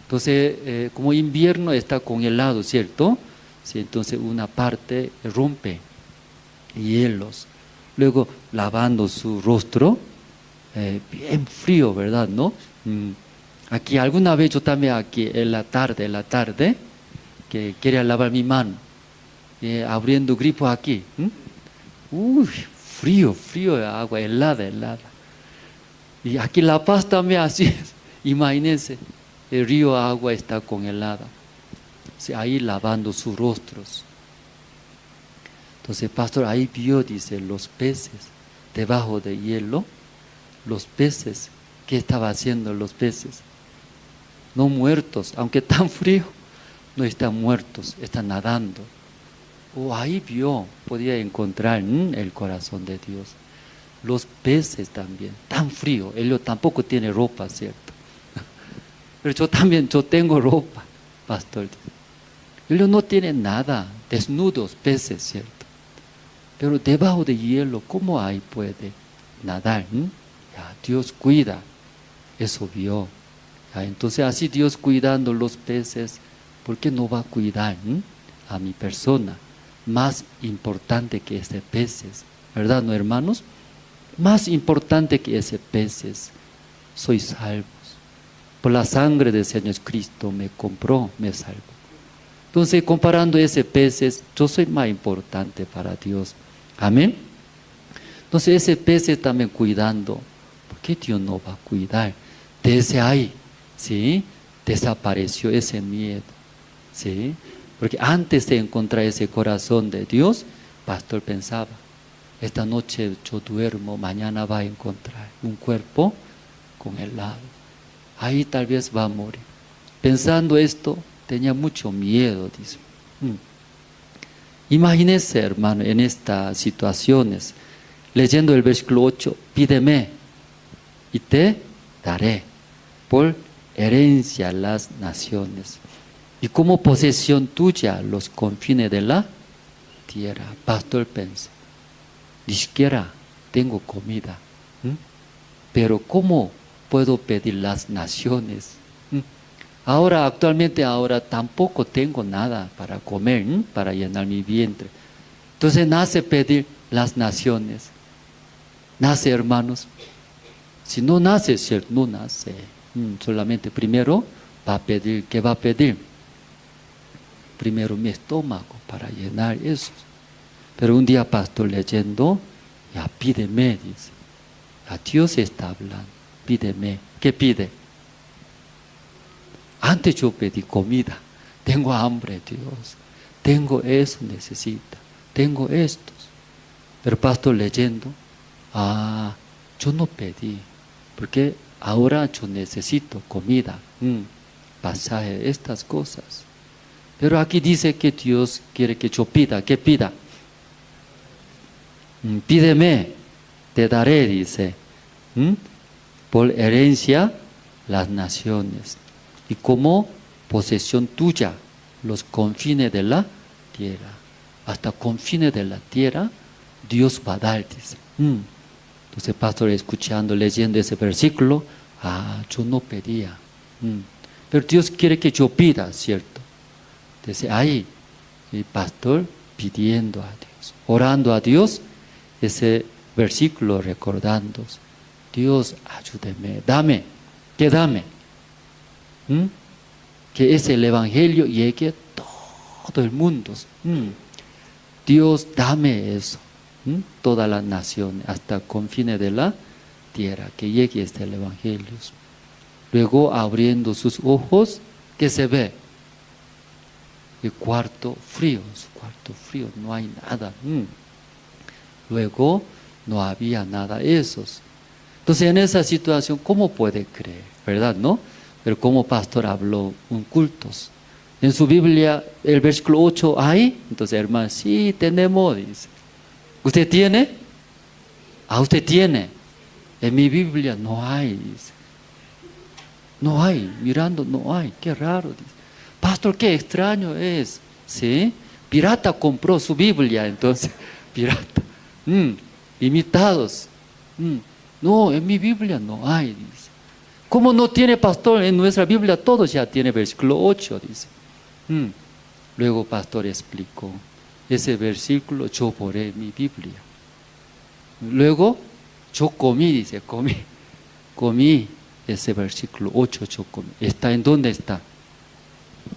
Entonces, como invierno está congelado, ¿cierto? Sí, entonces una parte rompe hielos. Luego lavando su rostro, bien frío, ¿verdad? ¿No? Aquí alguna vez yo también aquí en la tarde, que quería lavar mi mano, abriendo grifo aquí. Uy, frío, agua helada. Y aquí La Paz también así es. Imagínense, el río agua está congelada. Sí, ahí lavando sus rostros. Entonces el pastor ahí vio, dice, los peces debajo de hielo. Los peces, ¿qué estaba haciendo los peces? No muertos, aunque tan frío, no están muertos, están nadando. Ahí vio, podía encontrar el corazón de Dios. Los peces también, tan frío, ellos tampoco tienen ropa, ¿cierto? Pero yo tengo ropa, pastor. Ellos no tienen nada, desnudos, peces, ¿cierto? Pero debajo de hielo, ¿cómo ahí puede nadar? Ya, Dios cuida, eso vio. Ya, entonces así Dios cuidando los peces, ¿por qué no va a cuidar a mi persona? Más importante que ese peces, ¿verdad, no, hermanos? Más importante que ese peces, soy salvos. Por la sangre del Señor Cristo me compró, me salvó. Entonces, comparando ese peces, yo soy más importante para Dios. Amén. Entonces, ese peces también cuidando. ¿Por qué Dios no va a cuidar? Desde ahí, ¿sí? Desapareció ese miedo, ¿sí? Porque antes de encontrar ese corazón de Dios, pastor pensaba, esta noche yo duermo, mañana va a encontrar un cuerpo congelado. Ahí tal vez va a morir. Pensando esto, tenía mucho miedo, dice. Imagínese, hermano, en estas situaciones, leyendo el versículo 8, pídeme y te daré por herencia a las naciones y como posesión tuya los confines de la tierra. Pastor piensa, ni siquiera tengo comida, pero ¿cómo puedo pedir las naciones? Actualmente tampoco tengo nada para comer, para llenar mi vientre. Entonces nace pedir las naciones. Nace, hermanos. Si no nace, ¿cierto? No nace. Solamente primero va a pedir, ¿qué va a pedir? Primero mi estómago para llenar eso. Pero un día pastor leyendo, ya pídeme, dice. A Dios está hablando, pídeme. ¿Qué pide? Antes yo pedí comida, tengo hambre, Dios, tengo eso, necesita, tengo estos. Pero pastor leyendo, yo no pedí, porque ahora yo necesito comida, pasaje, estas cosas. Pero aquí dice que Dios quiere que yo pida, ¿qué pida? Pídeme, te daré, dice, por herencia las naciones. Y como posesión tuya, los confines de la tierra. Hasta confines de la tierra, Dios va a dar, dice. Entonces, pastor, escuchando, leyendo ese versículo, yo no pedía, Pero Dios quiere que yo pida, ¿cierto? Desde ahí, el pastor pidiendo a Dios, orando a Dios, ese versículo recordando, Dios, ayúdeme, dame, que dame. Que ese el evangelio llegue a todo el mundo. Dios, dame eso. Todas las naciones, hasta confines de la tierra, que llegue este el evangelio. Luego, abriendo sus ojos, ¿qué se ve? El cuarto frío, no hay nada. Luego, no había nada esos. Entonces, en esa situación, ¿cómo puede creer? ¿Verdad, no? Pero como pastor habló un cultos. En su Biblia, el versículo 8, ¿hay? Entonces, hermano, sí, tenemos, dice. ¿Usted tiene? Usted tiene. En mi Biblia no hay, dice. No hay, mirando, no hay. Qué raro, dice. Pastor, qué extraño es. ¿Sí? Pirata compró su Biblia, entonces. Pirata. Imitados. No, en mi Biblia no hay, dice. ¿Cómo no tiene, pastor? En nuestra Biblia todo ya tiene versículo 8, dice. Luego pastor explicó. Ese versículo yo poré en mi Biblia. Luego yo comí, dice, comí ese versículo 8, yo comí. ¿Está en dónde está?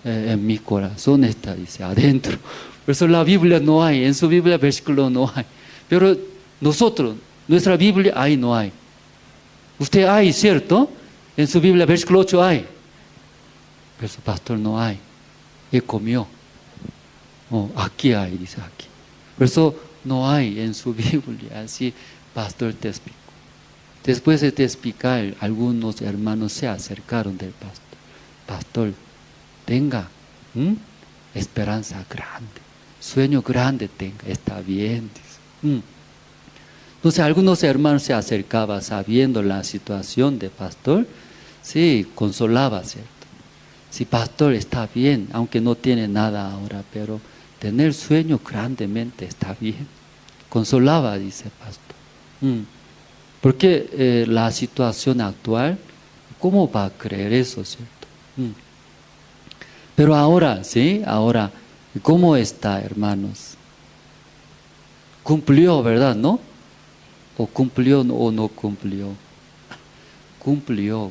En mi corazón está, dice, adentro. Por eso la Biblia no hay, en su Biblia versículo no hay. Pero nosotros, nuestra Biblia, ahí no hay. Usted hay, ¿cierto? En su Biblia versículo 8 hay. Pero su pastor no hay. Él comió. Aquí hay, dice aquí. Por eso no hay en su Biblia. Así, pastor te explicó. Después de explicar, algunos hermanos se acercaron del pastor. Pastor, tenga esperanza grande, sueño grande tenga, está bien, dice. Entonces algunos hermanos se acercaban sabiendo la situación del pastor, sí, consolaba, ¿cierto? Sí, pastor, está bien, aunque no tiene nada ahora, pero tener sueño grandemente está bien. Consolaba, dice el pastor. Porque la situación actual, ¿cómo va a creer eso, cierto? Pero ahora, ¿sí? Ahora, ¿cómo está, hermanos? Cumplió, ¿verdad, no? ¿O cumplió o no cumplió? Cumplió.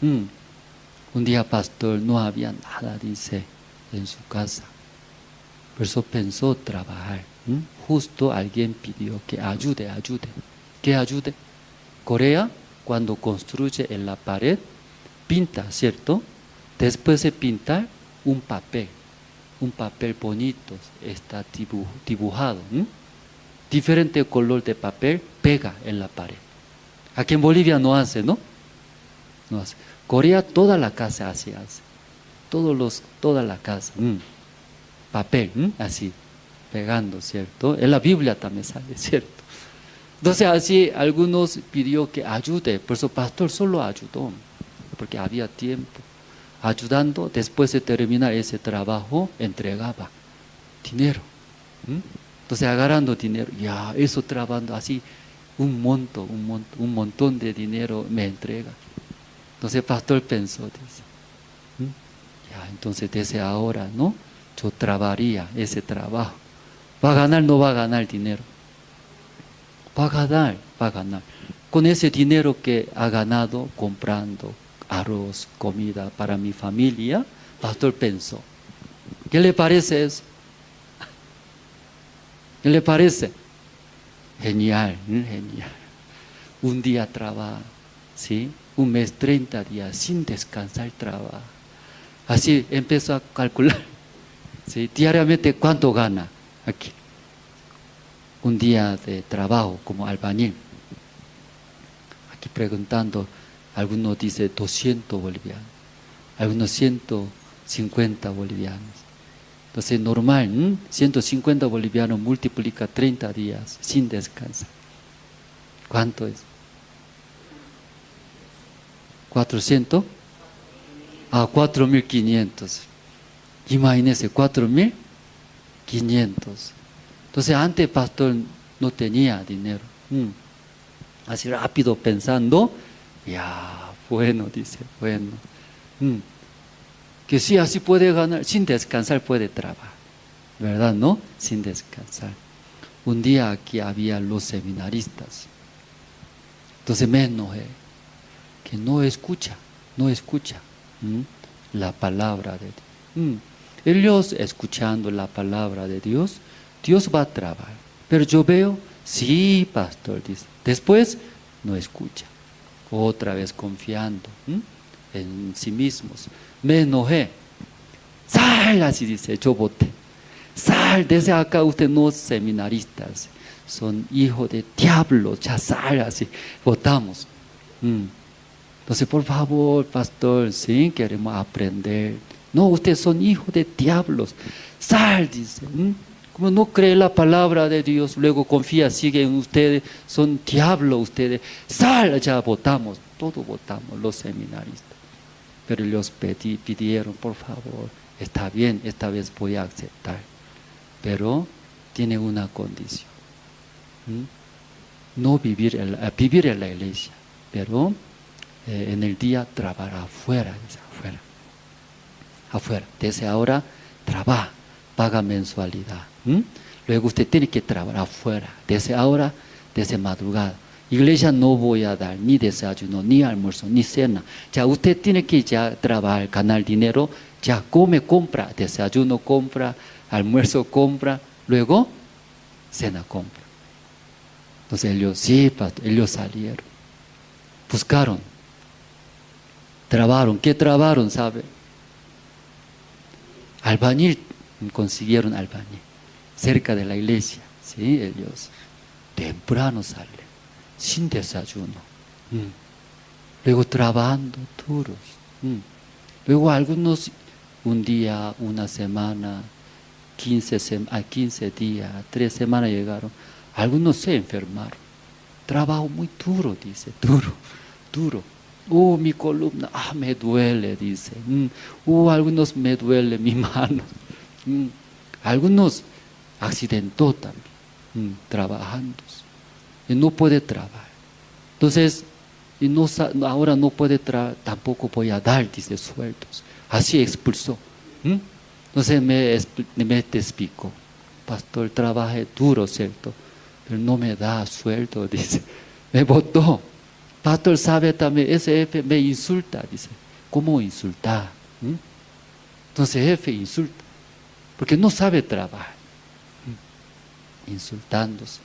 Un día, pastor, no había nada, dice, en su casa. Por eso pensó trabajar. Justo alguien pidió que ayude. ¿Qué ayude? Corea, cuando construye en la pared, pinta, ¿cierto? Después de pintar, un papel bonito, está dibujado. Diferente color de papel, pega en la pared. Aquí en Bolivia no hace, ¿no? No hace. Corea, toda la casa así hace. Toda la casa. Papel, así, pegando, ¿cierto? En la Biblia también sale, ¿cierto? Entonces así algunos pidió que ayude, por eso pastor solo ayudó, porque había tiempo. Ayudando, después de terminar ese trabajo, entregaba dinero. Entonces agarrando dinero, ya, eso trabajando así, un montón de dinero me entrega. Entonces el pastor pensó, dice, ya, entonces desde ahora, ¿no? Yo trabajaría ese trabajo. ¿Va a ganar? No va a ganar dinero. Va a ganar. Con ese dinero que ha ganado comprando arroz, comida para mi familia, pastor pensó, ¿qué le parece eso? ¿Qué le parece? Genial. Un día trabaja, ¿sí? Un mes, 30 días, sin descansar trabaja. Así empezó a calcular, ¿sí? Diariamente cuánto gana aquí. Un día de trabajo como albañil. Aquí preguntando, algunos dicen 200 bolivianos, algunos 150 bolivianos. Entonces normal, 150 bolivianos multiplica 30 días sin descansar. ¿Cuánto es? 400 a 4.500. Imagínense, 4.500. Entonces antes pastor no tenía dinero. Así rápido pensando, ya, bueno, dice, bueno. Que sí, así puede ganar, sin descansar puede trabajar, ¿verdad? ¿No? Sin descansar. Un día aquí había los seminaristas, entonces me enojé, que no escucha la palabra de Dios. Ellos escuchando la palabra de Dios, Dios va a trabajar. Pero yo veo, sí, pastor, dice. Después no escucha. Otra vez confiando en sí mismos. Me enojé. Sal, así dice, yo voté. Sal, desde acá usted no es seminaristas, son hijos de diablos, ya sal, así. Votamos. Entonces, por favor, pastor, sí, queremos aprender. No, ustedes son hijos de diablos. Sal, dice. Como no cree la palabra de Dios, luego confía, sigue en ustedes, son diablos ustedes. Sal, ya votamos, todos votamos, los seminaristas. Pero ellos pidieron, por favor, está bien, esta vez voy a aceptar. Pero tiene una condición. No vivir en la iglesia, pero en el día trabajar afuera, dice, afuera. Desde ahora trabaja, paga mensualidad. Luego usted tiene que trabajar afuera, desde ahora, desde madrugada. Iglesia no voy a dar ni desayuno, ni almuerzo, ni cena. Ya usted tiene que ya trabajar, ganar dinero, ya come, compra, desayuno compra, almuerzo compra, luego cena compra. Entonces ellos, sí, pastor, ellos salieron, buscaron, trabajaron. ¿Qué trabajaron, sabe? Albañil, consiguieron albañil, cerca de la iglesia, ¿sí? Ellos temprano salen, sin desayuno, luego trabajando duros, luego algunos un día, una semana, 15 días, 3 semanas llegaron, algunos se enfermaron, trabajo muy duro, dice, duro. Mi columna, me duele, dice. Algunos me duele mi mano. Algunos accidentó también, trabajando. Y no puede trabajar. Entonces, ahora no puede trabajar, tampoco voy a dar, dice, sueldos. Así expulsó. Entonces me explicó, pastor, trabajé duro, ¿cierto? Pero no me da sueldo, dice. Me votó. Pastor, sabe también, ese jefe me insulta, dice. ¿Cómo insultar? Entonces el jefe insulta, porque no sabe trabajar. Insultándose.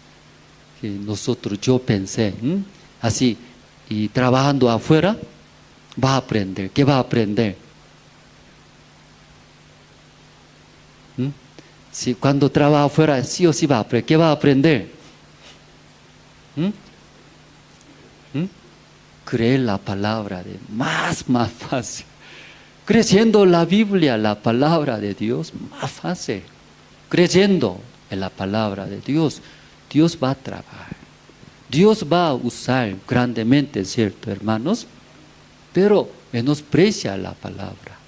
Yo pensé, así, y trabajando afuera, va a aprender. ¿Qué va a aprender? Si cuando trabaja afuera, sí o sí va a aprender. ¿Qué va a aprender? Creer la palabra de más fácil. Creyendo la Biblia, la palabra de Dios, más fácil. Creyendo en la palabra de Dios, Dios va a trabajar. Dios va a usar grandemente, ¿cierto, hermanos? Pero menosprecia la palabra,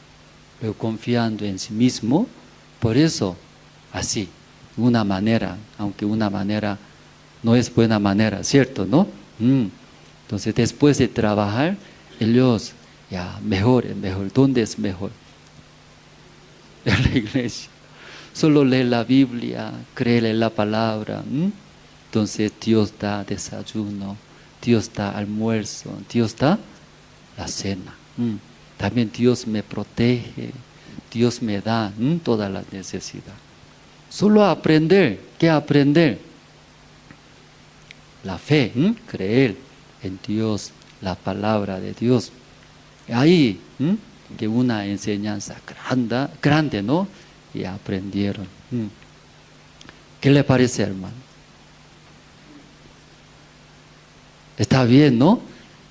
pero confiando en sí mismo. Por eso, así, una manera, aunque una manera no es buena manera, ¿cierto, no? Entonces, después de trabajar, ellos, mejor. ¿Dónde es mejor? En la iglesia. Solo lee la Biblia, cree en la palabra. Entonces, Dios da desayuno, Dios da almuerzo, Dios da la cena. También Dios me protege, Dios me da toda la necesidad. Solo aprender. ¿Qué aprender? La fe, creer en Dios, la palabra de Dios. Ahí, que una enseñanza grande, ¿no? Y aprendieron. ¿Qué le parece, hermano? Está bien, ¿no?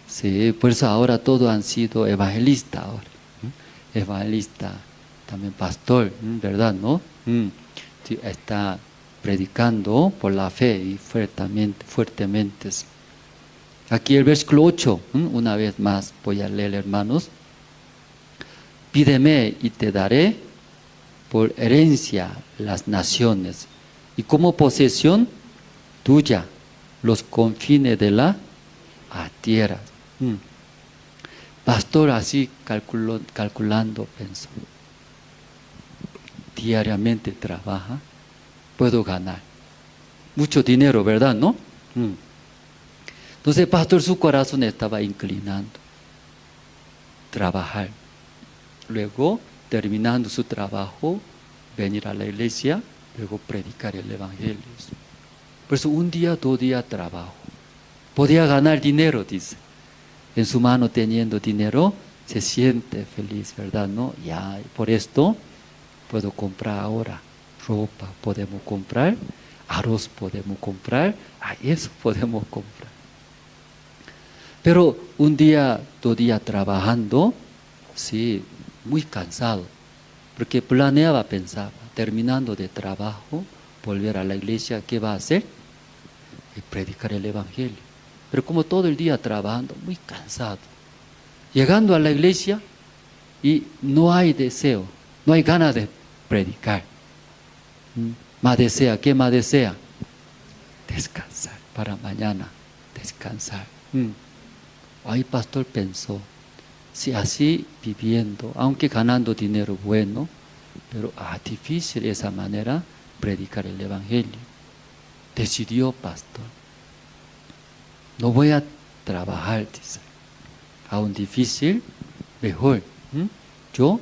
Sí, por eso ahora todos han sido evangelistas ahora. Evangelista, también pastor, ¿verdad, no? Está predicando por la fe y fuertemente. Aquí el versículo 8, una vez más voy a leer, hermanos. Pídeme y te daré por herencia las naciones y como posesión tuya los confines de la tierra. Pastor así calculando, pensó. Diariamente trabaja, puedo ganar mucho dinero, ¿verdad? ¿No? Entonces, pastor, su corazón estaba inclinando. Trabajar. Luego, terminando su trabajo, venir a la iglesia, luego predicar el evangelio. Por eso, un día, 2 días trabajo. Podía ganar dinero, dice. En su mano teniendo dinero, se siente feliz, ¿verdad? ¿No? Ya, por esto, puedo comprar ahora ropa, podemos comprar, arroz podemos comprar, eso podemos comprar. Pero un día, 2 días trabajando, sí, muy cansado, porque planeaba, pensaba, terminando de trabajo, volver a la iglesia, ¿qué va a hacer? Y predicar el evangelio. Pero como todo el día trabajando, muy cansado, llegando a la iglesia y no hay deseo, no hay ganas de predicar. Más desea, ¿qué más desea? Descansar, para mañana, descansar. Ahí pastor pensó, si así viviendo, aunque ganando dinero bueno, pero difícil esa manera predicar el evangelio. Decidió, pastor, no voy a trabajar, dice, aún difícil, mejor, yo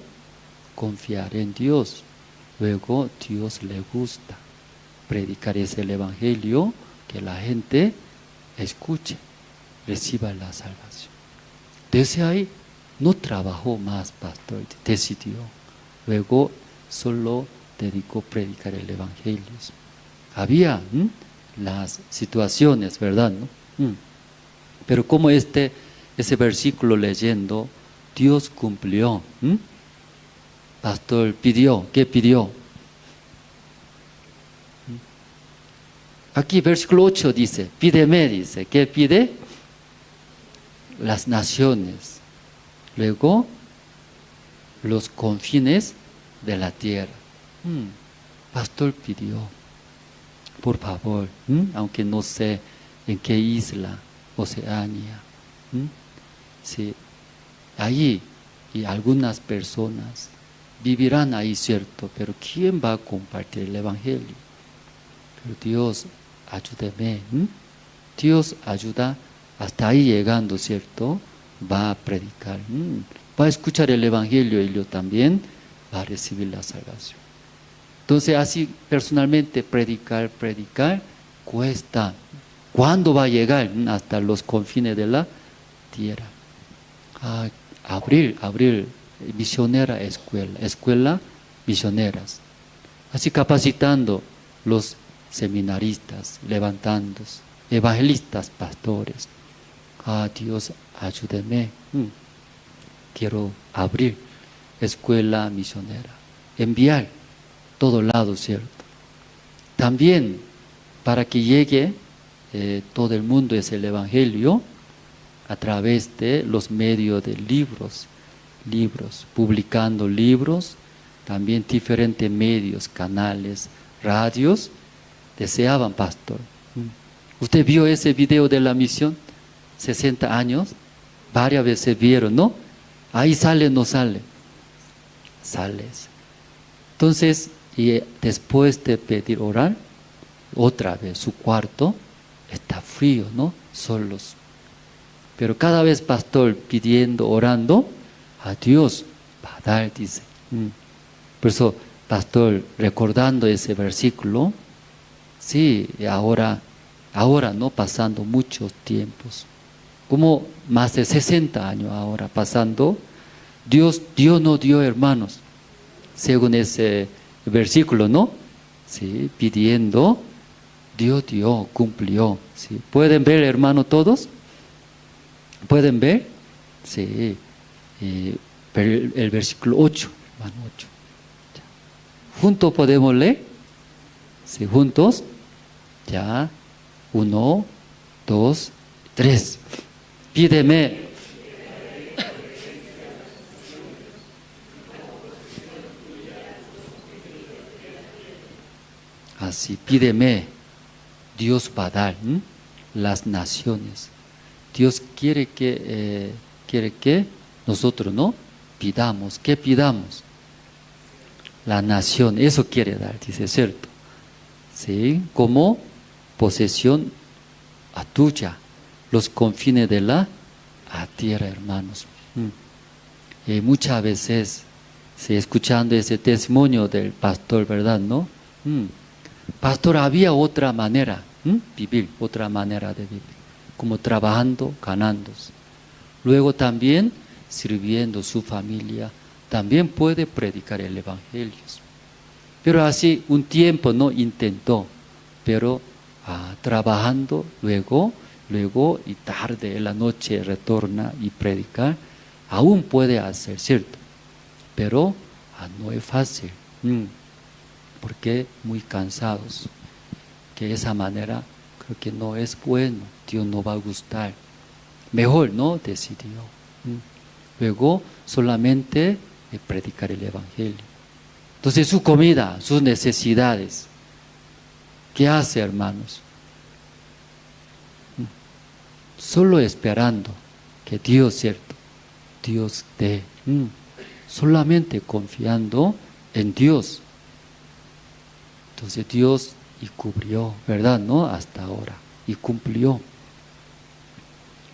confiaré en Dios. Luego Dios le gusta predicar ese evangelio, que la gente escuche, reciba la salvación. Desde ahí no trabajó más, pastor, decidió. Luego solo dedicó a predicar el evangelio. Había las situaciones, ¿verdad? ¿No? Pero como ese versículo leyendo, Dios cumplió. Pastor pidió, ¿qué pidió? Aquí versículo 8 dice, pídeme, dice, ¿qué pide? Las naciones, luego los confines de la tierra. Pastor pidió, por favor, aunque no sé en qué isla, Oceanía, sí, allí y algunas personas vivirán ahí, cierto, pero ¿quién va a compartir el evangelio? Pero Dios, ayúdeme. Dios ayuda hasta ahí llegando, cierto, va a predicar, va a escuchar el evangelio y yo también va a recibir la salvación. Entonces así personalmente predicar cuesta. ¿Cuándo va a llegar? Hasta los confines de la tierra. Abrir misionera escuela misioneras. Así capacitando los seminaristas, levantándose, evangelistas, pastores. Dios, ayúdeme. Quiero abrir escuela misionera. Enviar todo lado, ¿cierto? También para que llegue todo el mundo es el evangelio a través de los medios de libros, publicando libros, también diferentes medios, canales, radios, deseaban, pastor. ¿Usted vio ese video de la misión? 60 años, varias veces vieron, ¿no? Ahí sale, no sale. Sales. Entonces, y después de pedir orar, otra vez su cuarto está frío, ¿no? Solos. Pero cada vez pastor pidiendo, orando, a Dios va a dar, dice. Por eso, pastor, recordando ese versículo, sí, ahora, ¿no? Pasando muchos tiempos, como más de 60 años ahora pasando, Dios no dio, hermanos, según ese versículo, ¿no? Sí, pidiendo, Dios dio, cumplió. ¿Sí? ¿Pueden ver, hermano, todos? ¿Pueden ver? Sí. El versículo 8, hermano 8. ¿Juntos podemos leer? Sí, juntos. Ya. 1, 2, 3. Pídeme. Así, pídeme. Dios va a dar las naciones. Dios quiere que nosotros, ¿no? Pidamos, ¿qué pidamos? La nación, eso quiere dar, dice, ¿cierto? ¿Sí? Como posesión a tuya, los confines de la tierra, hermanos. Y muchas veces, sí, escuchando ese testimonio del pastor, ¿verdad? ¿No? Pastor, había otra manera vivir, otra manera de vivir, como trabajando, ganando. Luego también sirviendo su familia, también puede predicar el evangelio. Pero así un tiempo no intentó, pero trabajando, luego y tarde en la noche retorna y predicar, aún puede hacer, ¿cierto? Pero no es fácil, porque muy cansados, que esa manera creo que no es bueno, Dios no va a gustar. Mejor no decidió. Luego solamente predicar el evangelio. Entonces su comida, sus necesidades, ¿qué hace, hermanos? Solo esperando que Dios, ¿cierto? Dios dé. Solamente confiando en Dios. Entonces Dios y cubrió, ¿verdad? ¿No? Hasta ahora. Y cumplió.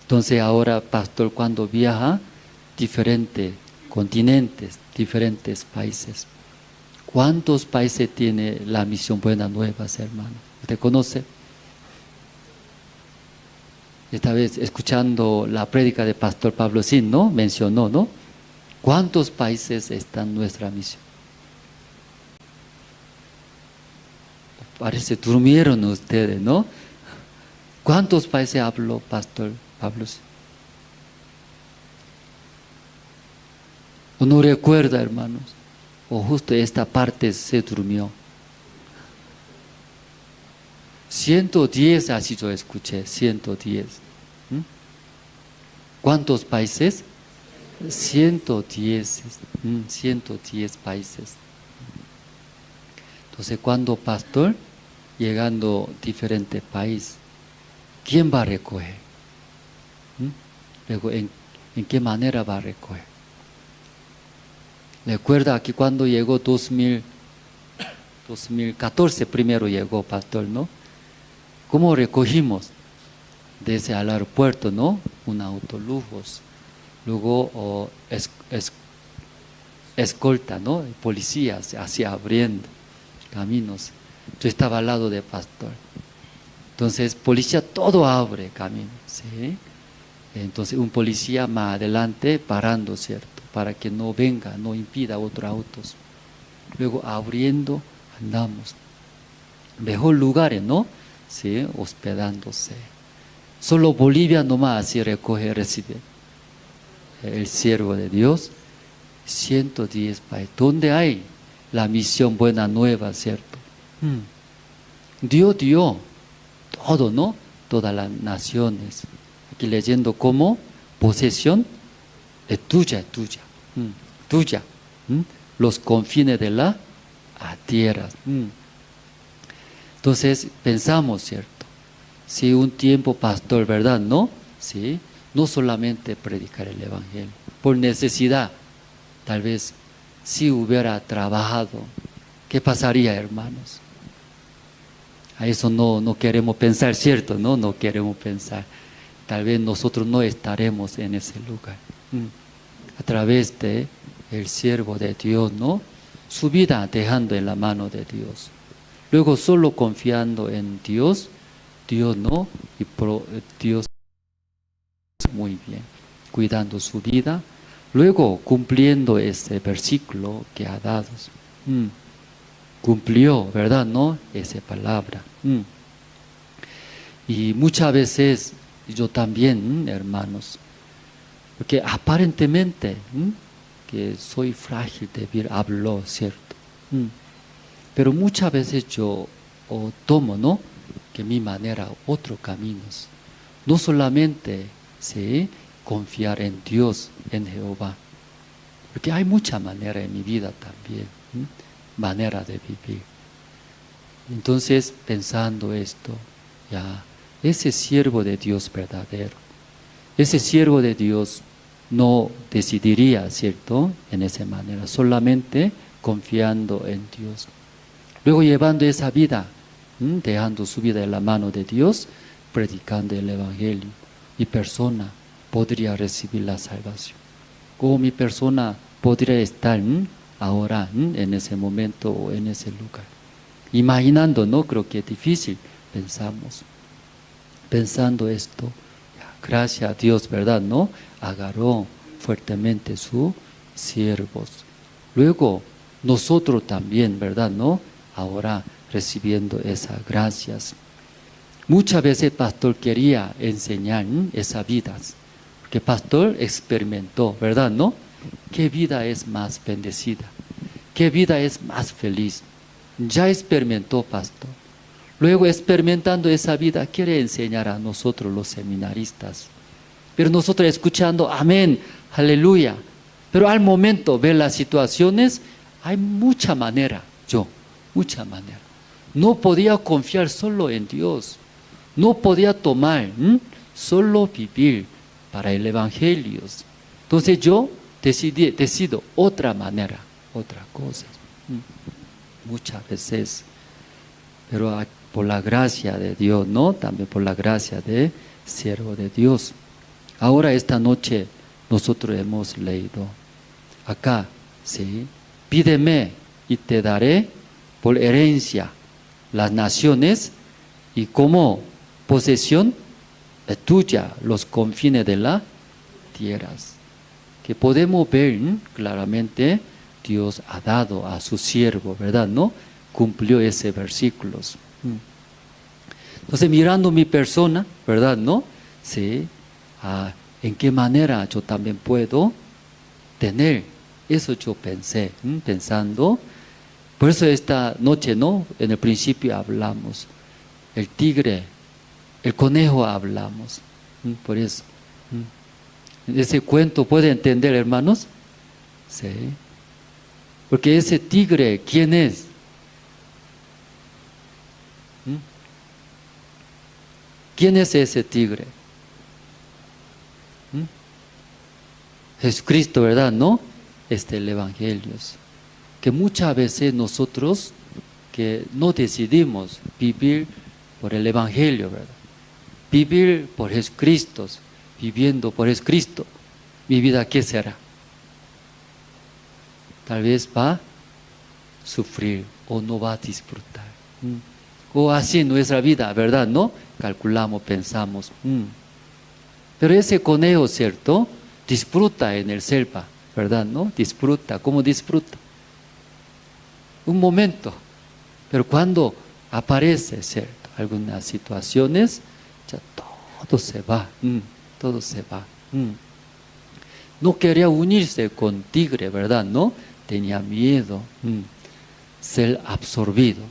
Entonces ahora, pastor, cuando viaja diferentes continentes, diferentes países, ¿cuántos países tiene la misión Buenas Nuevas, hermano? ¿Usted conoce? Esta vez escuchando la prédica de pastor Pablo Sin, ¿no? Mencionó, ¿no? ¿Cuántos países está en nuestra misión? Parece durmieron ustedes, ¿no? ¿Cuántos países habló pastor Pablo Sin? ¿O no recuerda, hermanos? O justo esta parte se durmió. 110, así yo escuché, 110. ¿Cuántos países? 110, 110 países. Entonces, cuando pastor, llegando a diferentes países, ¿quién va a recoger? Luego, ¿en qué manera va a recoger? Recuerda que cuando llegó 2014, primero llegó pastor, ¿no? ¿Cómo recogimos? Desde el aeropuerto, ¿no? Un autolujos. Luego escolta, ¿no? Policías así abriendo caminos. Yo estaba al lado del pastor. Entonces, policía todo abre caminos, ¿sí? Entonces, un policía más adelante parando, ¿cierto? Para que no venga, no impida otros autos. Luego abriendo, andamos. Mejor lugares, ¿no? Sí, hospedándose. Solo Bolivia nomás así recoge, recibe el siervo de Dios. 110 países. ¿Dónde hay la misión Buena Nueva, cierto? Dios dio todo, ¿no? Todas las naciones. Aquí leyendo como posesión es tuya, tuya. Los confines de la tierra. Entonces pensamos, ¿cierto? Si un tiempo pastor, ¿verdad? ¿No? Sí. No solamente predicar el evangelio, por necesidad. Tal vez si hubiera trabajado, ¿qué pasaría, hermanos? A eso no queremos pensar, ¿cierto? No queremos pensar. Tal vez nosotros no estaremos en ese lugar. A través de el siervo de Dios, ¿no? Su vida dejando en la mano de Dios. Luego solo confiando en Dios, Dios no, y Dios muy bien, cuidando su vida. Luego cumpliendo este versículo que ha dado. Cumplió, ¿verdad? ¿No? Esa palabra. Y muchas veces, yo también, hermanos, porque aparentemente que soy frágil de vivir, hablo, ¿cierto? Pero muchas veces yo tomo, ¿no? Que mi manera, otros caminos. No solamente confiar en Dios, en Jehová. Porque hay mucha manera en mi vida también, manera de vivir. Entonces, pensando esto, ya, ese siervo de Dios verdadero, ese siervo de Dios no decidiría, ¿cierto?, en esa manera, solamente confiando en Dios. Luego llevando esa vida, dejando su vida en la mano de Dios, predicando el Evangelio, mi persona podría recibir la salvación. ¿Cómo mi persona podría estar ahora en ese momento o en ese lugar? Imaginando, ¿no? Creo que es difícil, pensando esto. Gracias a Dios, ¿verdad? ¿No? Agarró fuertemente sus siervos. Luego, nosotros también, ¿verdad? ¿No? Ahora recibiendo esas gracias. Muchas veces el pastor quería enseñar esas vidas, porque el pastor experimentó, ¿verdad? ¿No? ¿Qué vida es más bendecida? ¿Qué vida es más feliz? Ya experimentó, pastor. Luego, experimentando esa vida, quiere enseñar a nosotros los seminaristas. Pero nosotros escuchando, amén, aleluya. Pero al momento ver las situaciones, hay mucha manera, mucha manera. No podía confiar solo en Dios. No podía tomar, solo vivir para el Evangelio. Entonces yo decido otra manera, otra cosa. Muchas veces. Pero por la gracia de Dios, ¿no? También por la gracia de siervo de Dios. Ahora esta noche nosotros hemos leído acá, ¿sí? Pídeme y te daré por herencia las naciones y como posesión tuya los confines de la tierra. Que podemos ver claramente Dios ha dado a su siervo, ¿verdad? ¿No? Cumplió ese versículo. Entonces mirando mi persona, ¿verdad? ¿No? Sí. ¿En qué manera yo también puedo tener? Eso yo pensando. Por eso esta noche, ¿no? En el principio hablamos. El tigre, el conejo hablamos. Por eso. Ese cuento, ¿puede entender, hermanos? Sí. Porque ese tigre, ¿quién es? ¿Quién es ese tigre? Jesucristo, ¿verdad? ¿No? El Evangelio. Que muchas veces nosotros que no decidimos vivir por el Evangelio, ¿verdad? Vivir por Jesucristo, viviendo por Jesucristo, mi vida, ¿qué será? Tal vez va a sufrir o no va a disfrutar. O así nuestra vida, ¿verdad? ¿No? Calculamos, pensamos. Pero ese conejo, ¿cierto? Disfruta en el selva, ¿verdad? ¿No? Disfruta, ¿cómo disfruta? Un momento. Pero cuando aparece, ¿cierto? Algunas situaciones, ya todo se va. Todo se va. No quería unirse con tigre, ¿verdad? ¿No? Tenía miedo. Ser absorbido.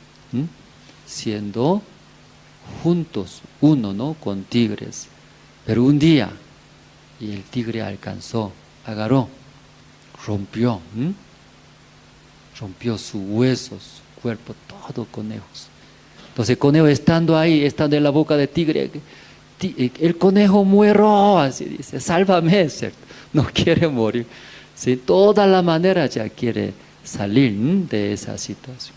Siendo juntos, uno, ¿no? Con tigres. Pero un día, y el tigre alcanzó, agarró, rompió sus huesos, su cuerpo, todo conejos. Entonces el conejo estando ahí, estando en la boca del tigre, el conejo muero, así dice, sálvame, ¿cierto? No quiere morir. ¿Sí? Toda la manera ya quiere salir de esa situación.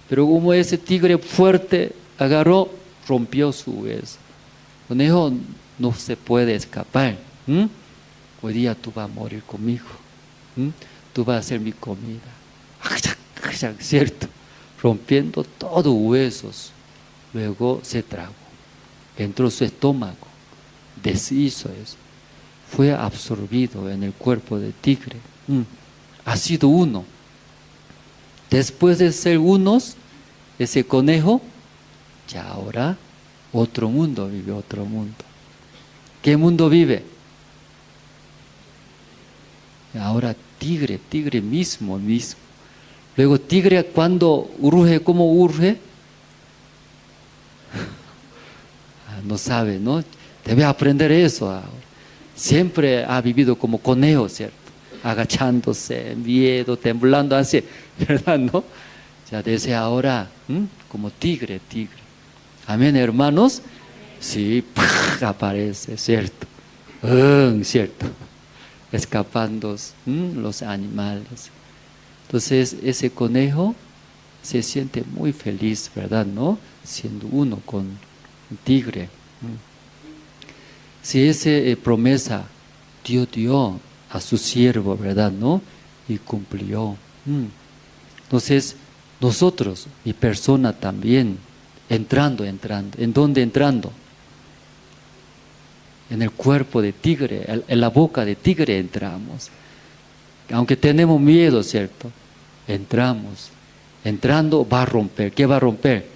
Pero como ese tigre fuerte agarró, rompió su hueso. El conejo no se puede escapar. Hoy día tú vas a morir conmigo. Tú vas a ser mi comida. ¿Cierto? Rompiendo todos huesos. Luego se tragó. Entró en su estómago. Deshizo eso. Fue absorbido en el cuerpo del tigre. Ha sido uno. Después de ser unos, ese conejo, ya ahora otro mundo vive, otro mundo. ¿Qué mundo vive? Ahora tigre mismo. Luego tigre cuando urge, ¿cómo urge? No sabe, ¿no? Debe aprender eso ahora. Siempre ha vivido como conejo, ¿cierto? Agachándose, miedo, temblando así, ¿verdad? ¿No? Ya desde ahora, como tigre. Amén, hermanos. Sí, aparece, ¿cierto? ¿Cierto? escapando los animales. Entonces ese conejo se siente muy feliz, ¿verdad? ¿No? Siendo uno con un tigre. Si esa promesa Dios dio a su siervo, ¿verdad? ¿No? Y cumplió. Entonces nosotros, mi persona también, entrando. ¿En dónde entrando? En el cuerpo de tigre, en la boca de tigre entramos. Aunque tenemos miedo, ¿cierto? Entramos. Entrando va a romper. ¿Qué va a romper?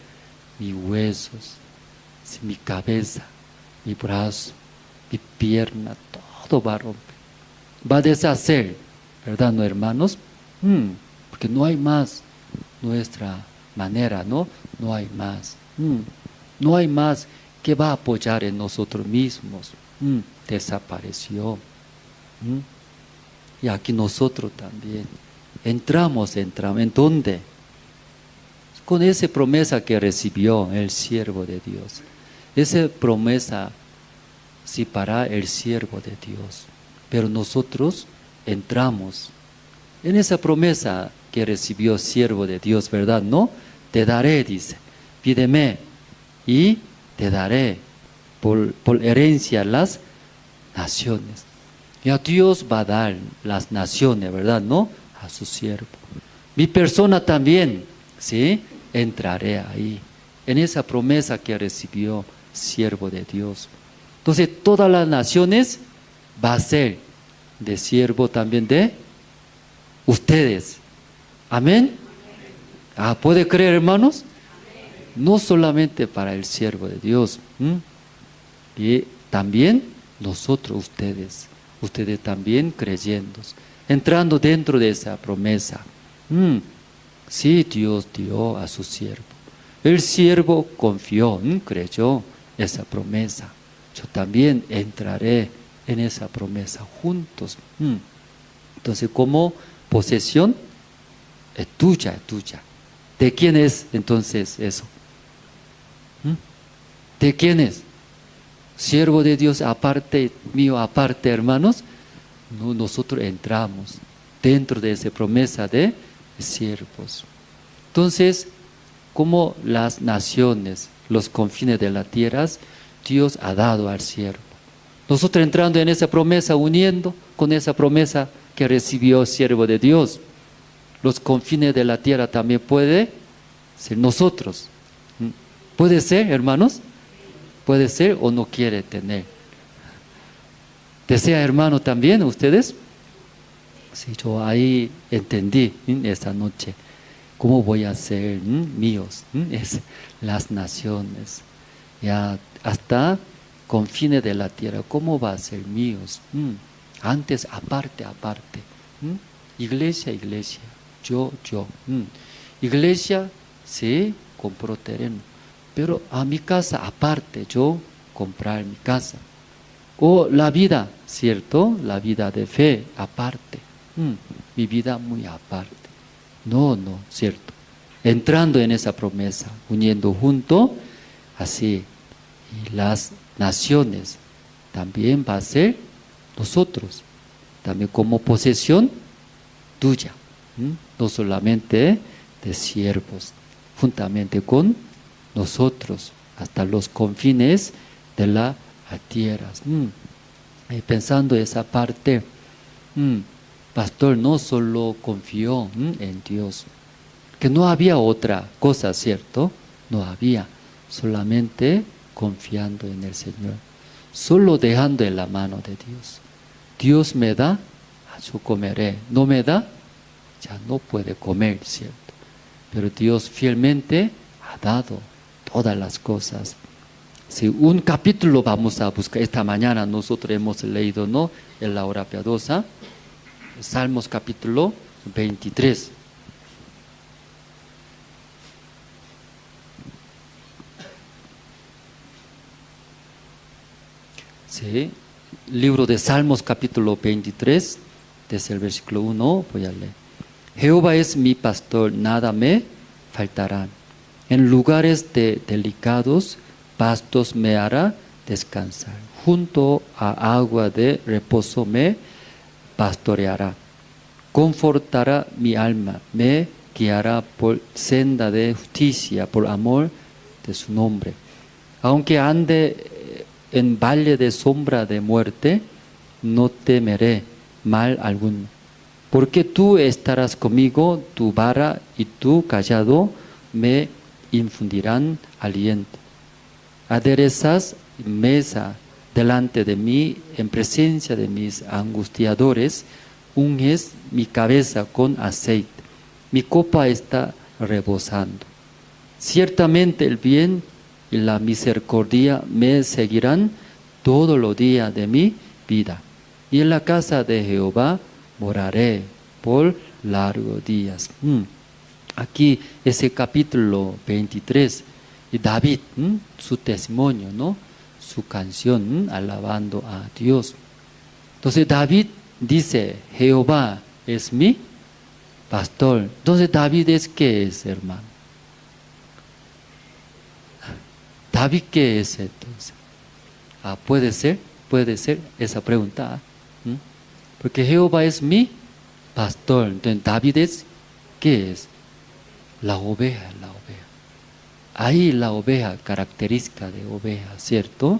Mis huesos, mi cabeza, mi brazo, mi pierna, todo va a romper. Va a deshacer, ¿verdad, no, hermanos? Porque no hay más nuestra manera, ¿no? No hay más. No hay más que va a apoyar en nosotros mismos. Desapareció. Y aquí nosotros también entramos. ¿En dónde? Con esa promesa que recibió el siervo de Dios. Esa promesa sí para el siervo de Dios. Pero nosotros entramos en esa promesa que recibió siervo de Dios, ¿verdad? ¿No? Te daré, dice, pídeme y te daré por herencia las naciones. Y a Dios va a dar las naciones, ¿verdad? ¿No? A su siervo. Mi persona también, ¿sí? Entraré ahí, en esa promesa que recibió siervo de Dios. Entonces, todas las naciones va a ser de siervo también de ustedes. Amén. ¿Puede creer, hermanos? No solamente para el siervo de Dios, y también nosotros, ustedes también creyendo, entrando dentro de esa promesa. Sí, Dios dio a su siervo. El siervo confió, creyó esa promesa. Yo también entraré en esa promesa juntos. Entonces, como posesión, es tuya. ¿De quién es entonces eso? ¿De quién es? Siervo de Dios aparte, mío aparte, hermanos. No, nosotros entramos dentro de esa promesa de siervos. Entonces, como las naciones, los confines de la tierra, Dios ha dado al siervo. Nosotros entrando en esa promesa, uniendo con esa promesa que recibió el siervo de Dios, los confines de la tierra también puede ser nosotros. ¿Puede ser, hermanos? ¿Puede ser o no quiere tener? ¿Desea, hermano, también ustedes? Sí, yo ahí entendí esta noche cómo voy a ser míos, las naciones, ya hasta confines de la tierra, cómo va a ser míos. Antes aparte, iglesia, yo. Iglesia, sí, compró terreno, pero a mi casa aparte, yo comprar mi casa. O la vida, ¿cierto? La vida de fe aparte. Mi vida muy aparte. No, ¿cierto? Entrando en esa promesa, uniendo junto, así. Y las naciones también va a ser nosotros, también como posesión tuya. No solamente de siervos, juntamente con nosotros, hasta los confines de la tierra. Pensando esa parte, pastor no solo confió en Dios, que no había otra cosa, ¿cierto? No había, solamente confiando en el Señor, solo dejando en la mano de Dios. Dios me da, yo comeré. No me da, ya no puede comer, ¿cierto? Pero Dios fielmente ha dado todas las cosas. Si un capítulo vamos a buscar, esta mañana nosotros hemos leído, ¿no? En la hora piadosa, Salmos capítulo 23. Sí, libro de Salmos capítulo 23, desde el versículo 1, voy a leer. Jehová es mi pastor, nada me faltará. En lugares delicados, pastos me hará descansar. Junto a agua de reposo me pastoreará, confortará mi alma, me guiará por senda de justicia, por amor de su nombre. Aunque ande en valle de sombra de muerte, no temeré mal alguno. Porque tú estarás conmigo, tu vara y tu cayado me infundirán aliento. Aderezas mesa delante de mí, en presencia de mis angustiadores, unges mi cabeza con aceite, mi copa está rebosando. Ciertamente el bien y la misericordia me seguirán todos los días de mi vida, y en la casa de Jehová moraré por largos días. Aquí ese capítulo 23, y David, su testimonio, ¿no? Su canción, alabando a Dios. Entonces David dice, Jehová es mi pastor. Entonces David es ¿qué es, hermano? David ¿qué es entonces? Puede ser esa pregunta. Porque Jehová es mi pastor. Entonces David es ¿qué es? La oveja. Ahí la oveja, característica de oveja, ¿cierto?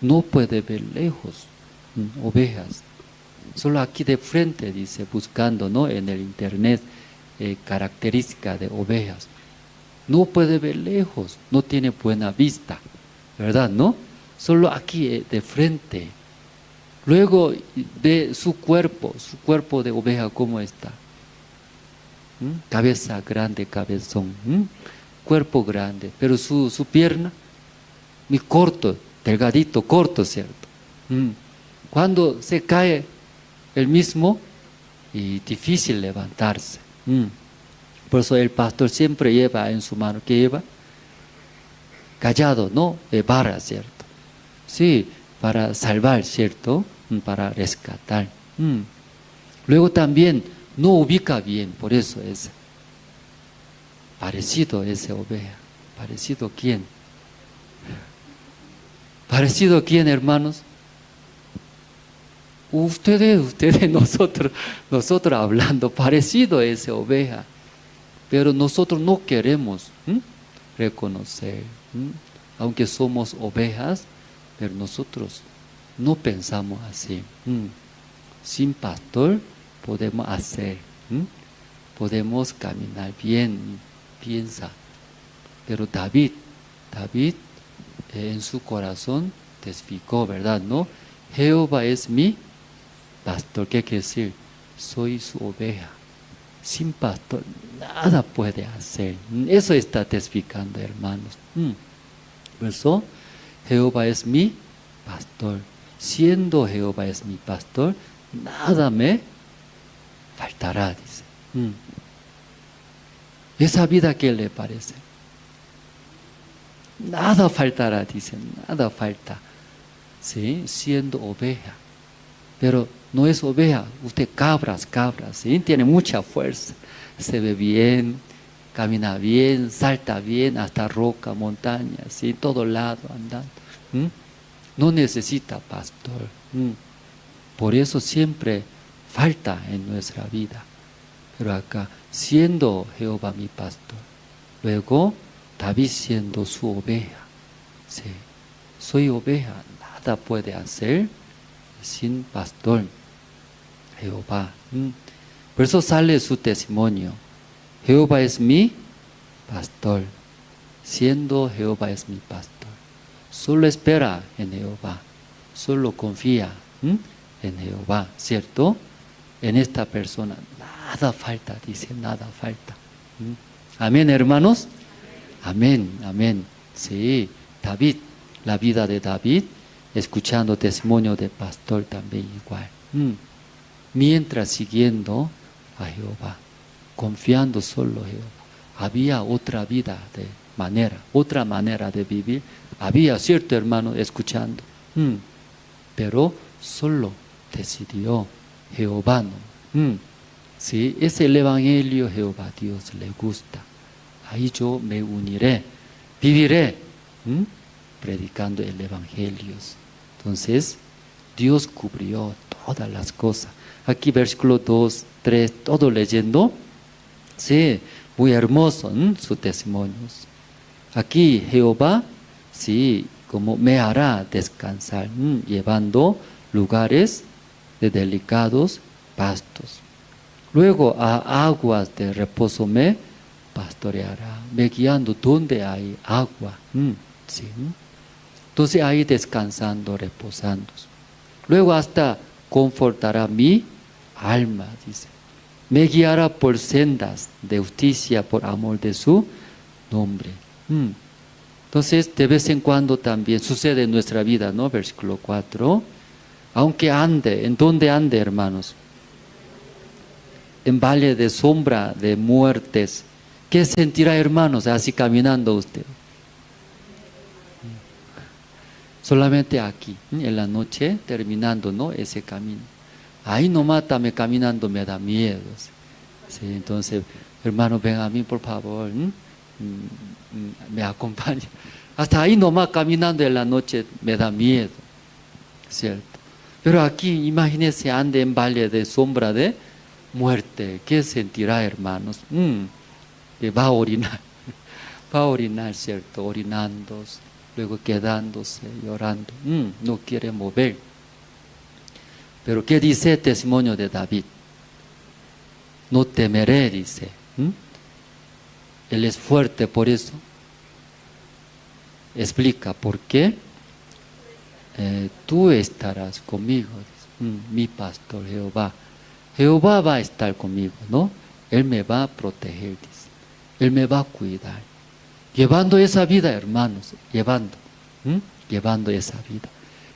No puede ver lejos ovejas. Solo aquí de frente, dice, buscando, ¿no? En el internet, característica de ovejas. No puede ver lejos, no tiene buena vista, ¿verdad? ¿No? Solo aquí de frente. Luego ve su cuerpo de oveja, ¿cómo está? Cabeza grande, cabezón. Cuerpo grande, pero su pierna, muy corto, delgadito, corto, ¿cierto? Cuando se cae el mismo, y difícil levantarse. Por eso el pastor siempre lleva en su mano, ¿qué lleva? Callado, ¿no? Vara, ¿cierto? Sí, para salvar, ¿cierto? Para rescatar. Luego también no ubica bien, por eso es parecido a esa oveja. ¿Parecido quién? ¿Parecido quién, hermanos? Ustedes, nosotros hablando, parecido a esa oveja. Pero nosotros no queremos reconocer, aunque somos ovejas, pero nosotros no pensamos así. Sin pastor podemos hacer, podemos caminar bien, piensa. Pero David en su corazón testificó, ¿verdad? ¿No? Jehová es mi pastor. ¿Qué quiere decir? Soy su oveja. Sin pastor nada puede hacer. Eso está testificando, hermanos. Por eso Jehová es mi pastor. Siendo Jehová es mi pastor, nada me faltará, dice. Esa vida, ¿qué le parece? Nada faltará, dice, nada falta. ¿Sí? Siendo oveja. Pero no es oveja, usted cabras, ¿sí? Tiene mucha fuerza, se ve bien, camina bien, salta bien, hasta roca, montaña, ¿sí? Todo lado andando. No necesita pastor. Por eso siempre falta en nuestra vida. Pero acá, siendo Jehová mi pastor, luego David siendo su oveja, ¿sí? Soy oveja, nada puede hacer sin pastor, Jehová. Por eso sale su testimonio. Jehová es mi pastor. Siendo Jehová es mi pastor. Solo espera en Jehová. Solo confía en Jehová, ¿cierto? En esta persona. Nada falta, dice, nada falta. Amén, hermanos. Amén, amén. Sí, David, la vida de David, escuchando testimonio de pastor también igual. Mientras siguiendo a Jehová, confiando solo a Jehová. Había otra vida otra manera de vivir. Había, cierto, hermano, escuchando. Pero solo decidió Jehová, ¿no? Sí, es el evangelio Jehová, Dios le gusta. Ahí yo me uniré, viviré, predicando el evangelio. Entonces, Dios cubrió todas las cosas. Aquí versículo 2, 3, todo leyendo. Sí, muy hermoso sus testimonios. Aquí Jehová, sí, como me hará descansar, llevando lugares de delicados pastos. Luego a aguas de reposo me pastoreará, me guiando donde hay agua. Sí. Entonces ahí descansando, reposando. Luego hasta confortará mi alma, dice. Me guiará por sendas de justicia por amor de su nombre. Entonces, de vez en cuando también sucede en nuestra vida, ¿no? Versículo 4. Aunque ande, ¿en dónde ande, hermanos? En valle de sombra de muertes. ¿Qué sentirá, hermanos, así caminando usted? Solamente aquí, en la noche, terminando, ¿no? Ese camino. Ahí nomás también caminando me da miedo. Sí, entonces, hermano, ven a mí, por favor. Me acompaña. Hasta ahí nomás caminando en la noche me da miedo. ¿Cierto? Pero aquí, imagínese, ande en valle de sombra de muerte. ¿Qué sentirá, hermanos? Que va a orinar. Va a orinar, ¿cierto? Orinando, luego quedándose, llorando. No quiere mover. Pero ¿qué dice el testimonio de David? No temeré, dice. Él es fuerte por eso. Explica por qué. Tú estarás conmigo, dice. Mi pastor Jehová. Jehová va a estar conmigo, ¿no? Él me va a proteger, dice. Él me va a cuidar. Llevando esa vida, hermanos, llevando esa vida.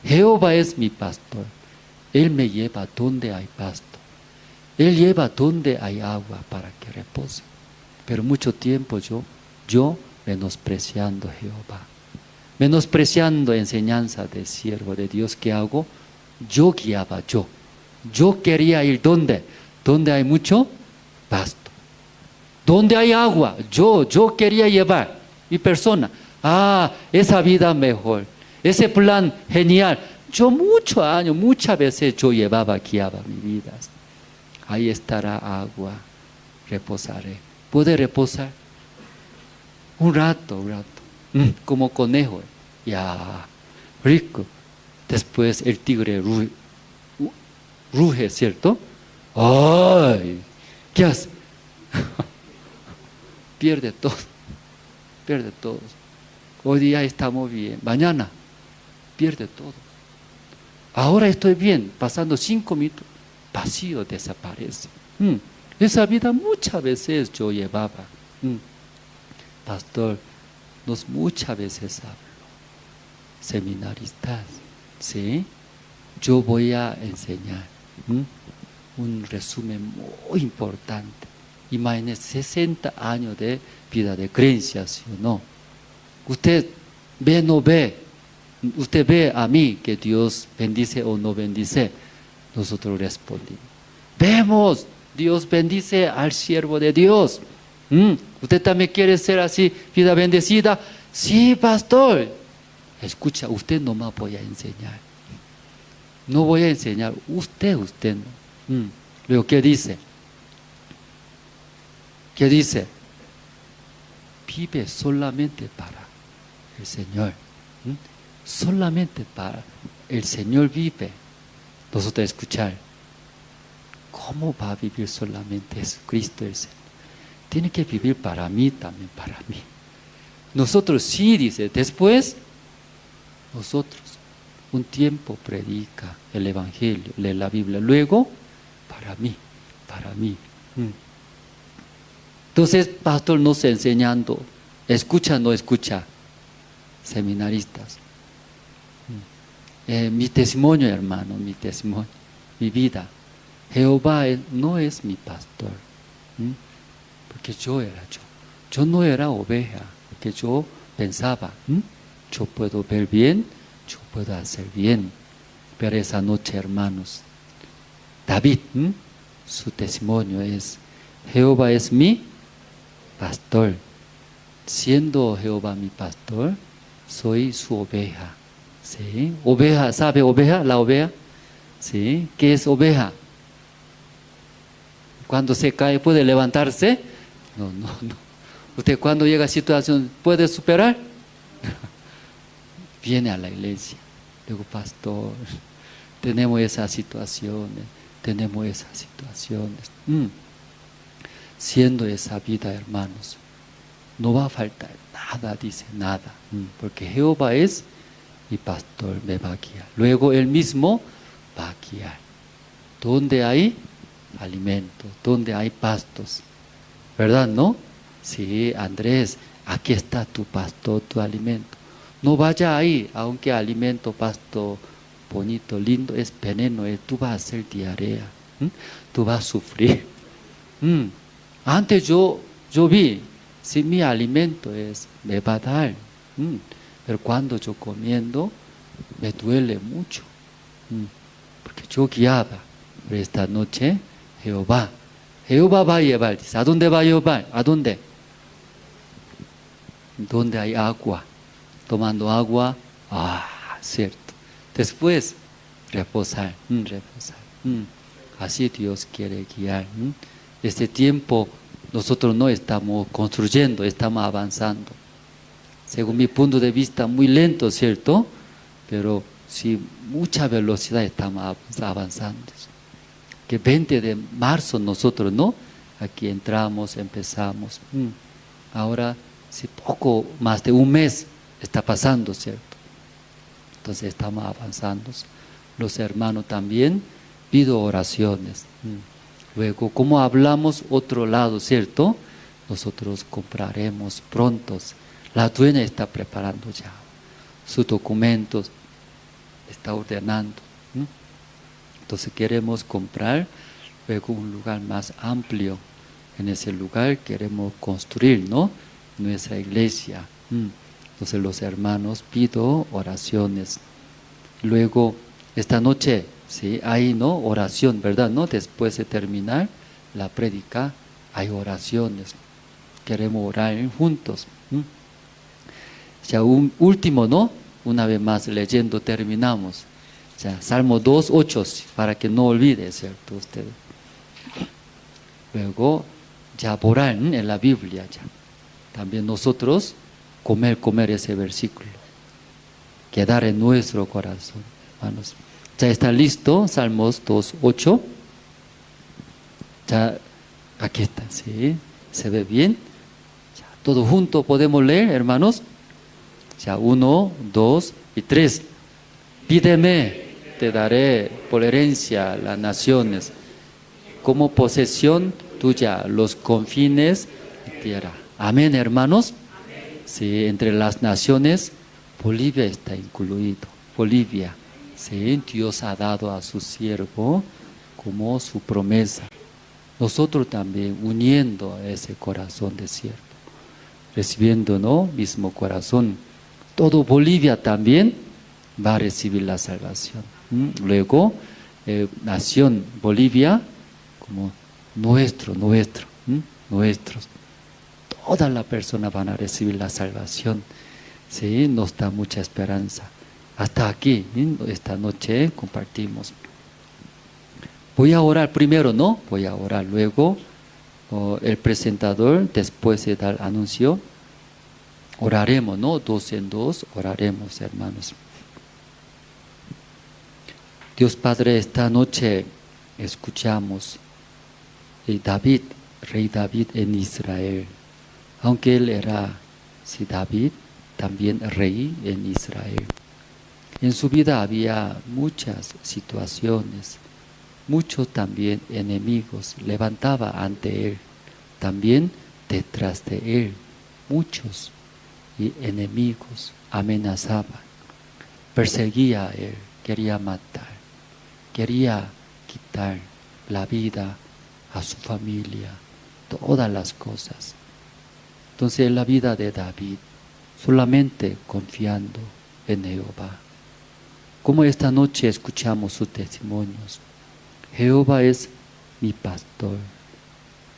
Jehová es mi pastor. Él me lleva donde hay pasto. Él lleva donde hay agua para que repose. Pero mucho tiempo yo menospreciando a Jehová. Menospreciando enseñanza de siervo de Dios, ¿qué hago? Yo guiaba, yo quería ir ¿dónde? Donde hay mucho pasto. Donde hay agua, yo quería llevar. Mi persona, esa vida mejor. Ese plan genial. Yo muchas veces yo guiaba mi vida. Ahí estará agua, reposaré. ¿Puede reposar? Un rato. Como conejo. Ya, rico. Después el tigre ruge, ¿cierto? ¡Ay! ¿Qué hace? Pierde todo. Hoy día estamos bien. Mañana pierde todo. Ahora estoy bien. Pasando 5 minutos. Vacío desaparece. Esa vida muchas veces yo llevaba. Pastor, muchas veces hablo. Seminaristas, ¿sí? Yo voy a enseñar un resumen muy importante. Imagínese 60 años de vida de creencia, ¿sí o no? Usted ve o no ve. Usted ve a mí que Dios bendice o no bendice. Nosotros respondimos. Vemos, Dios bendice al siervo de Dios. ¿Usted también quiere ser así, vida bendecida? Sí, pastor. Escucha, usted no me voy a enseñar. No voy a enseñar. Usted no. Luego, ¿qué dice? ¿Qué dice? Vive solamente para el Señor. Solamente para el Señor vive. Nosotros escuchar. ¿Cómo va a vivir solamente Jesucristo el Señor? Tiene que vivir para mí, también para mí. Nosotros sí, dice, después, nosotros un tiempo predica el Evangelio, lee la Biblia, luego, para mí. Entonces, pastor nos enseñando, escucha o no escucha, seminaristas. Mi testimonio, hermano, mi vida. Jehová no es mi pastor. Porque yo no era oveja, porque yo pensaba, yo puedo ver bien, yo puedo hacer bien. Pero esa noche, hermanos, David, su testimonio es, Jehová es mi pastor. Siendo Jehová mi pastor, soy su oveja. ¿Sí? Oveja, ¿sabe oveja? La oveja ¿Sí? ¿Qué es oveja? Cuando se cae, ¿puede levantarse? No. ¿Usted cuando llega a situación puede superar? Viene a la iglesia. Digo, pastor, tenemos esas situaciones. Siendo esa vida, hermanos, no va a faltar nada, dice nada. Porque Jehová es mi pastor, me va a guiar. Luego Él mismo va a guiar. ¿Dónde hay alimento? ¿Dónde hay pastos? ¿Verdad, no? Sí, Andrés, aquí está tu pastor, tu alimento. No vaya ahí, aunque alimento, pasto bonito, lindo, es veneno, tú vas a hacer diarrea, tú vas a sufrir. Antes yo vi, si mi alimento me va a dar, pero cuando yo comiendo, me duele mucho, porque yo guiaba. Pero esta noche, Jehová va a llevar, dice, ¿a dónde va a llevar? ¿A dónde? ¿Dónde hay agua? Tomando agua, cierto. Después, reposar. Así Dios quiere guiar. Este tiempo nosotros no estamos construyendo, estamos avanzando. Según mi punto de vista, muy lento, ¿cierto? Pero sí, mucha velocidad estamos avanzando. Que 20 de marzo nosotros, ¿no? Aquí entramos, empezamos. Ahora, sí, poco más de un mes está pasando, ¿cierto? Entonces estamos avanzando. Los hermanos también pido oraciones. Luego, como hablamos otro lado, ¿cierto? Nosotros compraremos prontos. La dueña está preparando ya sus documentos, está ordenando. Entonces queremos comprar luego un lugar más amplio. En ese lugar queremos construir, ¿no? Nuestra iglesia. Entonces los hermanos pido oraciones. Luego esta noche, sí, hay, ¿no? Oración, ¿verdad? ¿No? Después de terminar la prédica hay oraciones. Queremos orar juntos. Ya un último, ¿no? Una vez más leyendo terminamos. Ya, Salmo 2:8, para que no olvide, ¿cierto? Usted. Luego, ya orar en la Biblia, ya. También nosotros comer ese versículo. Quedar en nuestro corazón, hermanos. Ya está listo, Salmos 2:8. Ya, aquí está, ¿sí? ¿Se ve bien? Ya, todo junto podemos leer, hermanos. Ya, 1, 2 y 3. Pídeme, te daré por herencia las naciones, como posesión tuya los confines de tierra. Amén, hermanos. Sí, entre las naciones, Bolivia está incluido. Bolivia, sí, Dios ha dado a su siervo como su promesa. Nosotros también uniendo a ese corazón de siervo, recibiendo, ¿no? Mismo corazón. Todo Bolivia también va a recibir la salvación. Luego, nación Bolivia, como nuestros. Todas las personas van a recibir la salvación. Sí, nos da mucha esperanza. Hasta aquí, esta noche compartimos. Voy a orar primero, ¿no? Voy a orar luego. El presentador, después de dar anuncio, oraremos, ¿no? 2 en 2, oraremos, hermanos. Dios Padre, esta noche escuchamos David, rey David en Israel. Aunque él era, sí, David, también rey en Israel. En su vida había muchas situaciones, muchos también enemigos levantaba ante él, también detrás de él, muchos y enemigos amenazaban, perseguía a él, quería matar, quería quitar la vida a su familia, todas las cosas. Entonces en la vida de David, solamente confiando en Jehová. Como esta noche escuchamos sus testimonios, Jehová es mi pastor,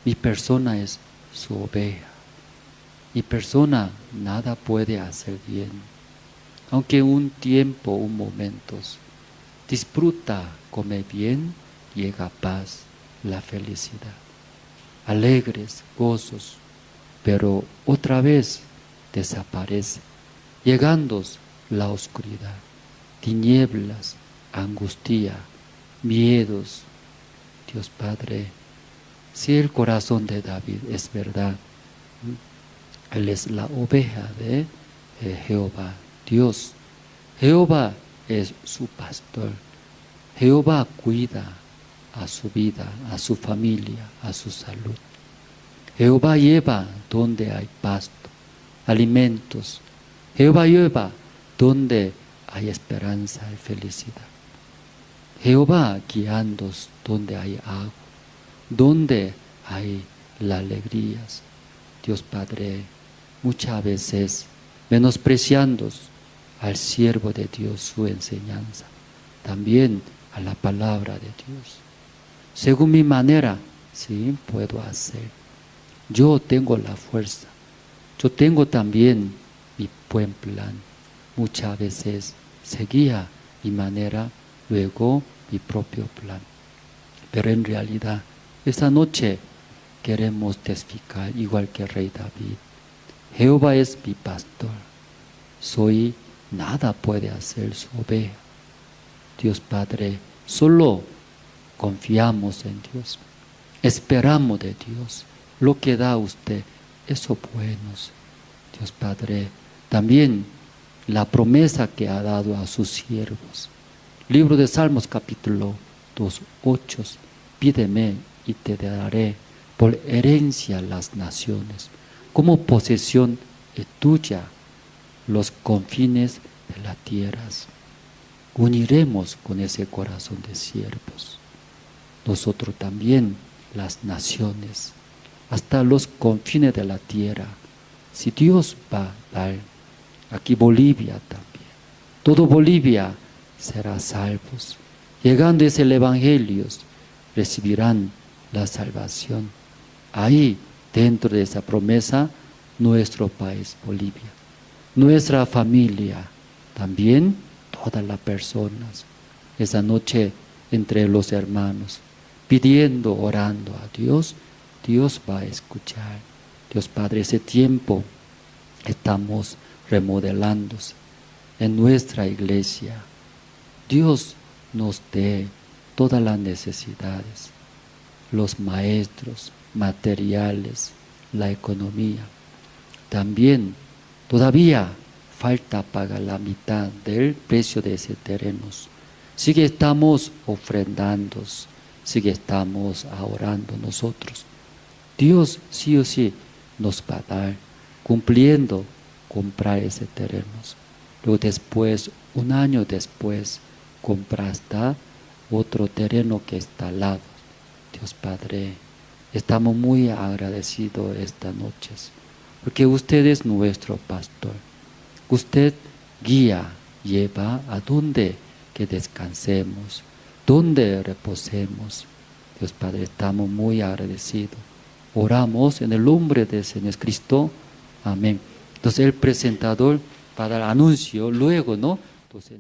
mi persona es su oveja, mi persona nada puede hacer bien, aunque un tiempo, un momentos, disfruta, come bien, llega paz, la felicidad. Alegres, gozos, pero otra vez desaparece, llegando la oscuridad, tinieblas, angustia, miedos. Dios Padre, si el corazón de David es verdad, él es la oveja de Jehová, Dios. Jehová es su pastor. Jehová cuida a su vida, a su familia, a su salud. Jehová lleva donde hay pasto, alimentos. Jehová lleva donde hay esperanza y felicidad. Jehová guiando donde hay agua, donde hay las alegrías. Dios Padre, muchas veces menospreciando al siervo de Dios su enseñanza, también a la palabra de Dios. Según mi manera, sí, puedo hacer. Yo tengo la fuerza. Yo tengo también mi buen plan. Muchas veces seguía mi manera, luego mi propio plan. Pero en realidad, esta noche queremos testificar igual que el rey David. Jehová es mi pastor. Nada puede hacer su oveja. Dios Padre, solo confiamos en Dios. Esperamos de Dios. Lo que da usted, eso buenos. Dios Padre, también la promesa que ha dado a sus siervos. Libro de Salmos capítulo 2:8. Pídeme y te daré por herencia las naciones, como posesión es tuya los confines de las tierras. Uniremos con ese corazón de siervos. Nosotros también, las naciones, hasta los confines de la tierra. Si Dios va a dar, aquí Bolivia también, todo Bolivia será salvos. Llegando ese Evangelio, recibirán la salvación. Ahí, dentro de esa promesa, nuestro país, Bolivia, nuestra familia, también todas las personas. Esa noche, entre los hermanos, pidiendo, orando a Dios, Dios va a escuchar. Dios Padre, ese tiempo estamos remodelándose en nuestra iglesia. Dios nos dé todas las necesidades, los maestros, materiales, la economía. También todavía falta pagar la mitad del precio de ese terreno. Sí que estamos ofrendando, sí que estamos orando nosotros. Dios sí o sí nos va a dar, cumpliendo, comprar ese terreno. Luego después, un año después, compraste otro terreno que está al lado. Dios Padre, estamos muy agradecidos esta noche, porque usted es nuestro pastor. Usted guía, lleva a donde que descansemos, donde reposemos. Dios Padre, estamos muy agradecidos. Oramos en el nombre de Señor Cristo. Amén. Entonces el presentador va a dar anuncio luego, ¿no? Entonces,